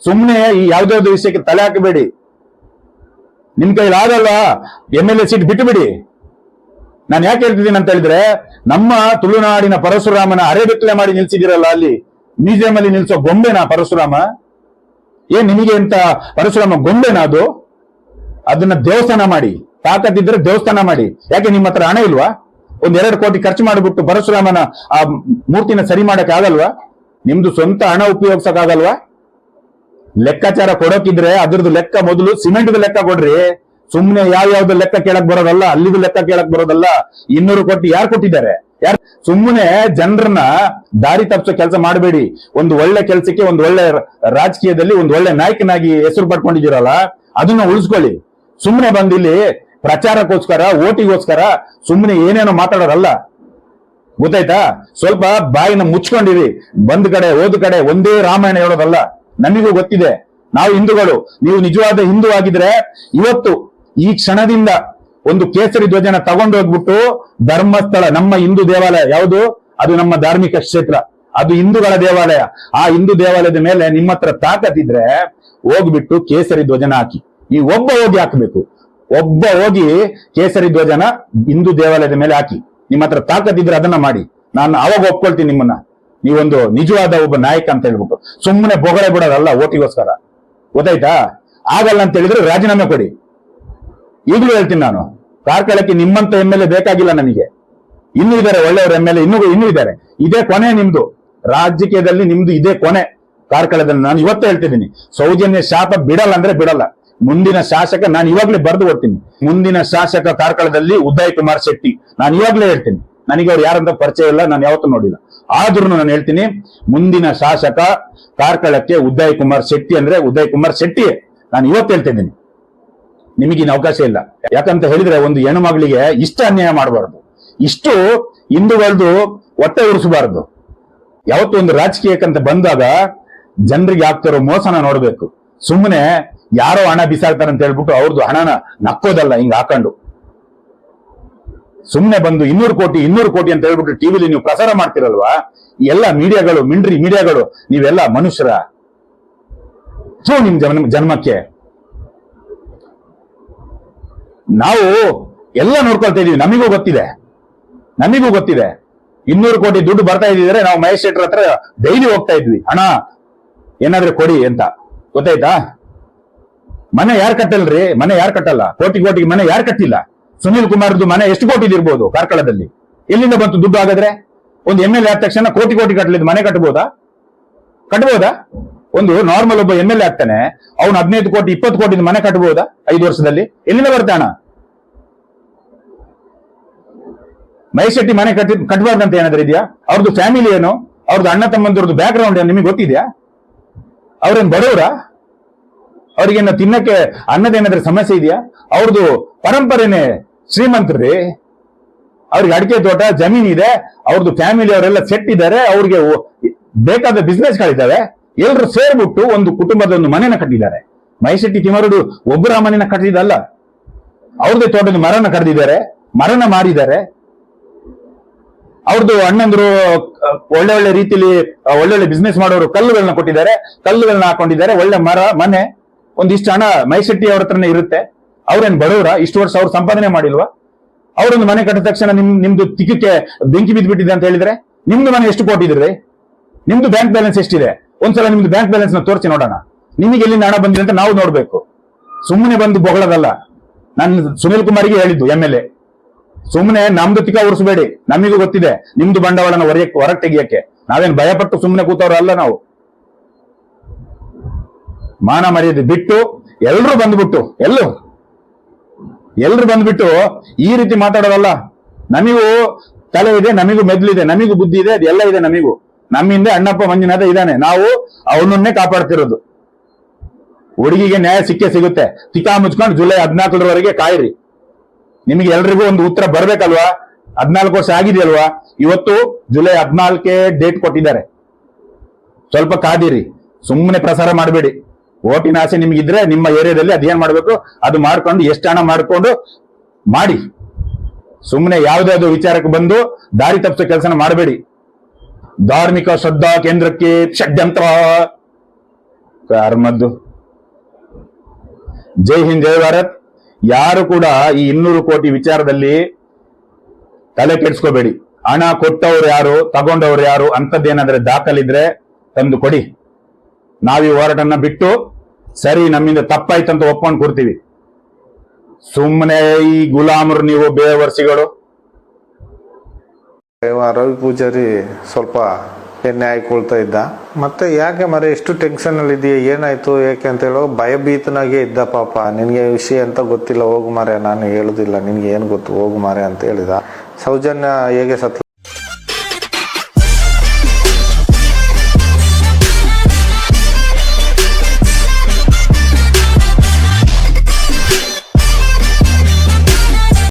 ಸುಮ್ಮನೆ ಈ ಯಾವ್ದಾವ್ದು ವಿಷಯಕ್ಕೆ ತಲೆ ಹಾಕಬೇಡಿ. ನಿಮ್ ಕೈಲಿ ಆಗಲ್ವಾ? MLA ಸೀಟ್ ಬಿಟ್ಟು ಬಿಡಿ. ನಾನು ಯಾಕೆ ಹೇಳ್ತಿದ್ದೀನಿ ಅಂತ ಹೇಳಿದ್ರೆ, ನಮ್ಮ ತುಳುನಾಡಿನ ಪರಶುರಾಮನ ಅರೆಬೆತ್ತಲೆ ಮಾಡಿ ನಿಲ್ಸಿದಿರಲ್ಲ, ಅಲ್ಲಿ ಮ್ಯೂಸಿಯಂ ಅಲ್ಲಿ ನಿಲ್ಸೋ ಗೊಂಬೆನಾ ಪರಶುರಾಮ? ಏನ್ ನಿಮಗೆ ಎಂತ ಪರಶುರಾಮ ಗೊಂಬೆನಾ ಅದು? ಅದನ್ನ ದೇವಸ್ಥಾನ ಮಾಡಿ, ತಾಕತ್ತಿದ್ರೆ ದೇವಸ್ಥಾನ ಮಾಡಿ. ಯಾಕೆ ನಿಮ್ಮ ಹತ್ರ ಹಣ ಇಲ್ವಾ? 1-2 ಕೋಟಿ ಖರ್ಚು ಮಾಡಿಬಿಟ್ಟು ಪರಶುರಾಮನ ಆ ಮೂರ್ತಿನ ಸರಿ ಮಾಡಕ್ ಆಗಲ್ವಾ? ನಿಮ್ದು ಸ್ವಂತ ಹಣ ಉಪಯೋಗಿಸಕ್ ಆಗಲ್ವಾ? ಲೆಕ್ಕಾಚಾರ ಕೊಡೋಕಿದ್ರೆ ಅದ್ರದ್ದು ಲೆಕ್ಕ ಮೊದಲು ಸಿಮೆಂಟ್ ಲೆಕ್ಕ ಕೊಡ್ರಿ. ಸುಮ್ನೆ ಯಾವ್ದು ಲೆಕ್ಕ ಕೇಳಕ್ ಬರೋದಲ್ಲ, ಅಲ್ಲಿದು ಲೆಕ್ಕ ಕೇಳಕ್ ಬರೋದಲ್ಲ. 200 ಕೋಟಿ ಯಾರು ಕೊಟ್ಟಿದ್ದಾರೆ? ಯಾರು? ಸುಮ್ಮನೆ ಜನರನ್ನ ದಾರಿ ತಪ್ಪಿಸೋ ಕೆಲಸ ಮಾಡಬೇಡಿ. ಒಂದು ಒಳ್ಳೆ ಕೆಲಸಕ್ಕೆ, ಒಂದು ಒಳ್ಳೆ ರಾಜಕೀಯದಲ್ಲಿ ಒಂದು ಒಳ್ಳೆ ನಾಯಕನಾಗಿ ಹೆಸರು ಪಡ್ಕೊಂಡಿದ್ದೀರಲ್ಲ, ಅದನ್ನ ಉಳಿಸ್ಕೊಳ್ಳಿ. ಸುಮ್ಮನೆ ಬಂದಿಲ್ಲಿ ಪ್ರಚಾರಕ್ಕೋಸ್ಕರ, ಓಟಿಗೋಸ್ಕರ ಸುಮ್ಮನೆ ಏನೇನೋ ಮಾತಾಡೋದಲ್ಲ. ಗೊತ್ತಾಯ್ತಾ? ಸ್ವಲ್ಪ ಬಾಯಿನ ಮುಚ್ಕೊಂಡಿರಿ. ಬಂದ್ ಕಡೆ ಹೋದ ಕಡೆ ಒಂದೇ ರಾಮಾಯಣ ಹೇಳೋದಲ್ಲ. ನಮಿಗೂ ಗೊತ್ತಿದೆ, ನಾವು ಹಿಂದೂಗಳು. ನೀವು ನಿಜವಾದ ಹಿಂದೂ ಆಗಿದ್ರೆ ಇವತ್ತು ಈ ಕ್ಷಣದಿಂದ ಒಂದು ಕೇಸರಿ ಧ್ವಜನ ತಗೊಂಡು ಹೋಗ್ಬಿಟ್ಟು ಧರ್ಮಸ್ಥಳ, ನಮ್ಮ ಹಿಂದೂ ದೇವಾಲಯ ಯಾವುದು, ಅದು ನಮ್ಮ ಧಾರ್ಮಿಕ ಕ್ಷೇತ್ರ, ಅದು ಹಿಂದೂಗಳ ದೇವಾಲಯ. ಆ ಹಿಂದೂ ದೇವಾಲಯದ ಮೇಲೆ ನಿಮ್ಮ ಹತ್ರ ತಾಕತ್ತಿದ್ರೆ ಹೋಗ್ಬಿಟ್ಟು ಕೇಸರಿ ಧ್ವಜನ ಹಾಕಿ. ನೀವು ಒಬ್ಬ ಹೋಗಿ ಹಾಕಬೇಕು, ಒಬ್ಬ ಹೋಗಿ ಕೇಸರಿ ಧ್ವಜನ ಹಿಂದೂ ದೇವಾಲಯದ ಮೇಲೆ ಹಾಕಿ. ನಿಮ್ಮ ಹತ್ರ ತಾಕತ್ತಿದ್ರೆ ಅದನ್ನ ಮಾಡಿ. ನಾನು ಅವಾಗ ಒಪ್ಕೊಳ್ತೀನಿ ನಿಮ್ಮನ್ನ, ನೀವೊಂದು ನಿಜವಾದ ಒಬ್ಬ ನಾಯಕ ಅಂತ ಹೇಳ್ಬಿಟ್ಟು. ಸುಮ್ಮನೆ ಬೊಗಳೆ ಬಿಡೋದಲ್ಲ ಓಟಿಗೋಸ್ಕರ. ಗೊತ್ತಾಯ್ತಾ? ಆಗಲ್ಲ ಅಂತ ಹೇಳಿದ್ರೆ ರಾಜೀನಾಮೆ ಕೊಡಿ. ಈಗಲೂ ಹೇಳ್ತೀನಿ ನಾನು, ಕಾರ್ಕಳಕ್ಕೆ ನಿಮ್ಮಂತ MLA ಬೇಕಾಗಿಲ್ಲ ನನಗೆ. ಇನ್ನೂ ಇದ್ದಾರೆ ಒಳ್ಳೆಯವರು MLA, ಇನ್ನೂ ಇದ್ದಾರೆ. ಇದೇ ಕೊನೆ ನಿಮ್ದು ರಾಜಕೀಯದಲ್ಲಿ, ನಿಮ್ದು ಇದೇ ಕೊನೆ ಕಾರ್ಕಳದಲ್ಲಿ. ನಾನು ಇವತ್ತೇ ಹೇಳ್ತಿದ್ದೀನಿ, ಸೌಜನ್ಯ ಶಾಪ ಬಿಡಲ್ಲ ಅಂದ್ರೆ ಬಿಡಲ್ಲ. ಮುಂದಿನ ಶಾಸಕ ನಾನು ಇವಾಗ್ಲೇ ಬರೆದು ಕೊಡ್ತೀನಿ. ಮುಂದಿನ ಶಾಸಕ ಕಾರ್ಕಳದಲ್ಲಿ ಉದಯ್ ಕುಮಾರ್ ಶೆಟ್ಟಿ. ನಾನು ಇವಾಗ್ಲೇ ಹೇಳ್ತೀನಿ, ನನಗೆ ಅವ್ರು ಯಾರಂತ ಪರಿಚಯ ಇಲ್ಲ, ನಾನು ಯಾವತ್ತೂ ನೋಡಿಲ್ಲ. ಆದ್ರೂ ನಾನು ಹೇಳ್ತೀನಿ, ಮುಂದಿನ ಶಾಸಕ ಕಾರ್ಕಳಕ್ಕೆ ಉದಯ್ ಕುಮಾರ್ ಶೆಟ್ಟಿ ಅಂದ್ರೆ ಉದಯ್ ಕುಮಾರ್ ಶೆಟ್ಟಿ. ನಾನು ಇವತ್ತು ಹೇಳ್ತಿದ್ದೀನಿ, ನಿಮಗಿನ ಅವಕಾಶ ಇಲ್ಲ. ಯಾಕಂತ ಹೇಳಿದ್ರೆ ಒಂದು ಹೆಣ್ಣು ಮಗಳಿಗೆ ಇಷ್ಟ ಅನ್ಯಾಯ ಮಾಡಬಾರ್ದು, ಇಷ್ಟು ಹಿಂದೂಗಳದ್ದು ಹೊಟ್ಟೆ ಉರಿಸಬಾರದು. ಯಾವತ್ತು ಒಂದು ರಾಜಕೀಯಕ್ಕಂತ ಬಂದಾಗ ಜನರಿಗೆ ಆಗ್ತಿರೋ ಮೋಸನ ನೋಡ್ಬೇಕು. ಸುಮ್ಮನೆ ಯಾರೋ ಹಣ ಬಿಸಾಡ್ತಾರೆ ಅಂತ ಹೇಳ್ಬಿಟ್ಟು ಅವ್ರದ್ದು ಹಣನ ನಕ್ಕೋದಲ್ಲ ಹಿಂಗ್ ಹಾಕೊಂಡು. ಸುಮ್ಮನೆ ಬಂದು 200 ಕೋಟಿ ಅಂತ ಹೇಳ್ಬಿಟ್ಟು ಟಿವಿಲಿ ನೀವು ಪ್ರಸಾರ ಮಾಡ್ತಿರಲ್ವಾ, ಎಲ್ಲ ಮೀಡಿಯಾಗಳು, ಮಿಂಡ್ರಿ ಮೀಡಿಯಾಗಳು, ನೀವೆಲ್ಲ ಮನುಷ್ಯರ ನಿಮ್ ಜನ್ಮಕ್ಕೆ. ನಾವು ಎಲ್ಲ ನೋಡ್ಕೊಳ್ತಾ ಇದೀವಿ, ನಮಿಗೂ ಗೊತ್ತಿದೆ 200 ಕೋಟಿ ದುಡ್ಡು ಬರ್ತಾ ಇದ್ದಿದ್ರೆ ನಾವು ಮಹೇಶ್ ಶೆಟ್ಟರ್ ಹತ್ರ ಡೈಲಿ ಹೋಗ್ತಾ ಇದ್ವಿ, ಹಣ ಏನಾದ್ರೆ ಕೊಡಿ ಅಂತ. ಗೊತ್ತಾಯ್ತಾ? ಮನೆ ಯಾರು ಕಟ್ಟಲ್ರಿ? ಮನೆ ಯಾರು ಕಟ್ಟಲ್ಲ? ಕೋಟಿಗೆ ಮನೆ ಯಾರು ಕಟ್ಟಿಲ್ಲ? ಸುನೀಲ್ ಕುಮಾರ್ದು ಮನೆ ಎಷ್ಟು ಕೋಟಿ ಇರ್ಬೋದು ಕಾರ್ಕಳದಲ್ಲಿ? ಎಲ್ಲಿಂದ ಬಂತು ದುಡ್ಡು? ಹಾಗಾದ್ರೆ ಒಂದು MLA ಆದ ತಕ್ಷಣ ಕೋಟಿ ಕಟ್ಟಲಿದ್ದು ಮನೆ ಕಟ್ಟಬಹುದಾ? ಒಂದು ನಾರ್ಮಲ್ ಒಬ್ಬ MLA ಆಗ್ತಾನೆ, ಅವ್ನು 15 ಕೋಟಿ 20 ಕೋಟಿ ಮನೆ ಕಟ್ಟಬಹುದಾ 5 ವರ್ಷದಲ್ಲಿ? ಎಲ್ಲಿಂದ ಬರುತ್ತೆ ಹಣ? ಮಹೇಶ್ ಶೆಟ್ಟಿ ಮನೆ ಕಟ್ಟಬಾರ್ದಂತ ಏನಾದ್ರೂ ಇದೆಯಾ? ಅವ್ರದ್ದು ಫ್ಯಾಮಿಲಿ ಏನು, ಅವ್ರದ್ದು ಅಣ್ಣ ತಮ್ಮಂದ್ರದ್ದು ಬ್ಯಾಕ್ ಗ್ರೌಂಡ್ ಏನು ನಿಮಗೆ ಗೊತ್ತಿದ್ಯಾ? ಅವ್ರೇನ್ ಬಡವರ? ಅವ್ರಿಗೇನ ತಿನ್ನಕ್ಕೆ ಅನ್ನದೇನಾದ್ರೆ ಸಮಸ್ಯೆ ಇದೆಯಾ? ಅವ್ರದ್ದು ಪರಂಪರೆನೆ ಶ್ರೀಮಂತರ್ರಿ. ಅವ್ರಿಗೆ ಅಡಿಕೆ ತೋಟ ಜಮೀನ್ ಇದೆ, ಅವ್ರದ್ದು ಫ್ಯಾಮಿಲಿ ಅವರೆಲ್ಲ ಸೆಟ್ ಇದ್ದಾರೆ, ಅವ್ರಿಗೆ ಬೇಕಾದ ಬಿಸ್ನೆಸ್ ಗಳಿದ್ದಾವೆ. ಎಲ್ರು ಸೇರ್ಬಿಟ್ಟು ಒಂದು ಕುಟುಂಬದ ಒಂದು ಮನೆನ ಕಟ್ಟಿದ್ದಾರೆ. ಮಹೇಶ್ ಶೆಟ್ಟಿ ತಿಮ್ಮರುಡು ಒಬ್ಬರ ಮನೆನ ಕಟ್ಟಿದಲ್ಲ, ಅವ್ರದ್ದೇ ತೋಟದ ಮರನ ಕಡ್ದಿದ್ದಾರೆ, ಮರನ ಮಾರಿದ್ದಾರೆ. ಅವ್ರದ್ದು ಅಣ್ಣಂದ್ರು ಒಳ್ಳೆ ರೀತಿಯಲ್ಲಿ ಒಳ್ಳೊಳ್ಳೆ ಬಿಸ್ನೆಸ್ ಮಾಡೋರು ಕಲ್ಲುಗಳನ್ನ ಕೊಟ್ಟಿದ್ದಾರೆ, ಕಲ್ಲುಗಳನ್ನ ಹಾಕೊಂಡಿದ್ದಾರೆ. ಒಳ್ಳೆ ಮನೆ, ಒಂದಿಷ್ಟು ಹಣ ಮಹೇಶ್ ಶೆಟ್ಟಿ ಅವ್ರ ಹತ್ರನೇ ಇರುತ್ತೆ. ಅವ್ರೇನ್ ಬಡವರ? ಇಷ್ಟು ವರ್ಷ ಅವ್ರು ಸಂಪಾದನೆ ಮಾಡಿಲ್ವಾ? ಅವ್ರೊಂದು ಮನೆ ಕಟ್ಟಿದ ತಕ್ಷಣ ನಿಮ್ದು ತಿಕ್ಕಕ್ಕೆ ಬೆಂಕಿ ಬಿದ್ದುಬಿಟ್ಟಿದೆ ಅಂತ ಹೇಳಿದ್ರೆ, ನಿಮ್ದು ಮನೆ ಎಷ್ಟು ಕೊಟ್ಟಿದ್ರಿ? ನಿಮ್ದು ಬ್ಯಾಂಕ್ ಬ್ಯಾಲೆನ್ಸ್ ಎಷ್ಟಿದೆ? ಒಂದ್ಸಲ ನಿಮ್ದು ಬ್ಯಾಂಕ್ ಬ್ಯಾಲೆನ್ಸ್ ನ ತೋರಿಸಿ ನೋಡೋಣ. ನಿಮಗೆ ಎಲ್ಲಿಂದ ಹಣ ಬಂದಿದೆ ಅಂತ ನಾವು ನೋಡ್ಬೇಕು. ಸುಮ್ಮನೆ ಬಂದು ಬೊಗಳದಲ್ಲ. ನಾನು ಸುನೀಲ್ ಕುಮಾರ್ಗೆ ಹೇಳಿದ್ದು MLA, ಸುಮ್ಮನೆ ನಮ್ದು ತಿಕ್ಕ ಉರಿಸಬೇಡಿ. ನಮಿಗೂ ಗೊತ್ತಿದೆ ನಿಮ್ದು ಬಂಡವಾಳನ ಹೊರಗೆ ತೆಗಿಯಕ್ಕೆ. ನಾವೇನ್ ಭಯಪಟ್ಟು ಸುಮ್ಮನೆ ಕೂತವ್ರು ಅಲ್ಲ ನಾವು. ಮಾನ ಮರ್ಯಾದೆ ಬಿಟ್ಟು ಎಲ್ರು ಬಂದ್ಬಿಟ್ಟು ಈ ರೀತಿ ಮಾತಾಡೋದಲ್ಲ. ನಮಿಗೂ ತಲೆ ಇದೆ, ನಮಿಗೂ ಮೆದ್ಲಿದೆ, ನಮಿಗೂ ಬುದ್ಧಿ ಇದೆ, ಅದೆಲ್ಲ ಇದೆ ನಮಿಗೂ. ನಮ್ಮಿಂದ ಅಣ್ಣಪ್ಪ ಮಂಜುನಾಥ ಇದ್ದಾನೆ, ನಾವು ಅವನನ್ನೇ ಕಾಪಾಡ್ತಿರೋದು. ಹುಡುಗಿಗೆ ನ್ಯಾಯ ಸಿಗುತ್ತೆ. ತಿಕ್ಕಾ ಮುಚ್ಕೊಂಡು ಜುಲೈ 14ರವರೆಗೆ ಕಾಯಿರಿ. ನಿಮಗೆ ಎಲ್ರಿಗೂ ಒಂದು ಉತ್ತರ ಬರ್ಬೇಕಲ್ವಾ? 14 ವರ್ಷ ಆಗಿದೆಯಲ್ವಾ? ಇವತ್ತು ಜುಲೈ 14ಕ್ಕೆ ಡೇಟ್ ಕೊಟ್ಟಿದ್ದಾರೆ. ಸ್ವಲ್ಪ ಕಾದಿರಿ, ಸುಮ್ಮನೆ ಪ್ರಸಾರ ಮಾಡಬೇಡಿ. ಓಟಿನ ಆಸೆ ನಿಮ್ಗಿದ್ರೆ ನಿಮ್ಮ ಏರಿಯಾದಲ್ಲಿ ಅದೇನ್ ಮಾಡ್ಬೇಕು ಅದು ಮಾಡ್ಕೊಂಡು ಎಷ್ಟು ಹಣ ಮಾಡ್ಕೊಂಡು ಮಾಡಿ. ಸುಮ್ಮನೆ ಯಾವುದಾದ್ರು ವಿಚಾರಕ್ಕೆ ಬಂದು ದಾರಿ ತಪ್ಪಿಸೋ ಕೆಲಸನ ಮಾಡಬೇಡಿ. ಧಾರ್ಮಿಕ ಶ್ರದ್ಧಾ ಕೇಂದ್ರಕ್ಕೆ ಷಡ್ಯಂತ್ರ ಕರ್ಮದ್ದು. ಜೈ ಹಿಂದ್, ಜೈ ಭಾರತ್. ಯಾರು ಕೂಡ ಈ 200 ಕೋಟಿ ವಿಚಾರದಲ್ಲಿ ತಲೆ ಕೆಡಿಸ್ಕೋಬೇಡಿ. ಹಣ ಕೊಟ್ಟವ್ರು ಯಾರು, ತಗೊಂಡವ್ರು ಯಾರು ಅಂತದ್ದೇನಾದ್ರೆ ದಾಖಲಿದ್ರೆ ತಂದು ಕೊಡಿ. ನಾವೀ ಹೋರಾಟನ ಬಿಟ್ಟು ಸರಿ ನಮ್ಮಿಂದ ತಪ್ಪಾಯ್ತಂತ ಒಪ್ಕೊಂಡು ಕೊಡ್ತೀವಿ. ಸುಮ್ಮನೆ ಈ ಗುಲಾಮರು ನೀವು ಬೇವರ್ಸಿಗಳು. ರವಿ ಪೂಜಾರಿ ಸ್ವಲ್ಪ ಎಣ್ಣೆ ಹಾಕೊಳ್ತಾ ಇದ್ದ. ಮತ್ತೆ ಯಾಕೆ ಮರೆ ಎಷ್ಟು ಟೆನ್ಷನ್ ಅಲ್ಲಿ ಇದೆಯಾ, ಏನಾಯ್ತು ಯಾಕೆ ಅಂತ ಹೇಳೋ ಭಯಭೀತನಾಗೆ ಇದ್ದ. ಪಾಪ ನಿನ್ಗೆ ವಿಷಯ ಅಂತ ಗೊತ್ತಿಲ್ಲ, ಹೋಗು ಮಾರೆ, ನಾನು ಹೇಳುದಿಲ್ಲ, ನಿನ್ಗೆ ಏನ್ ಗೊತ್ತು, ಹೋಗು ಮಾರೆ ಅಂತ ಹೇಳಿದ. ಸೌಜನ್ಯ ಹೇಗೆ ಸತ್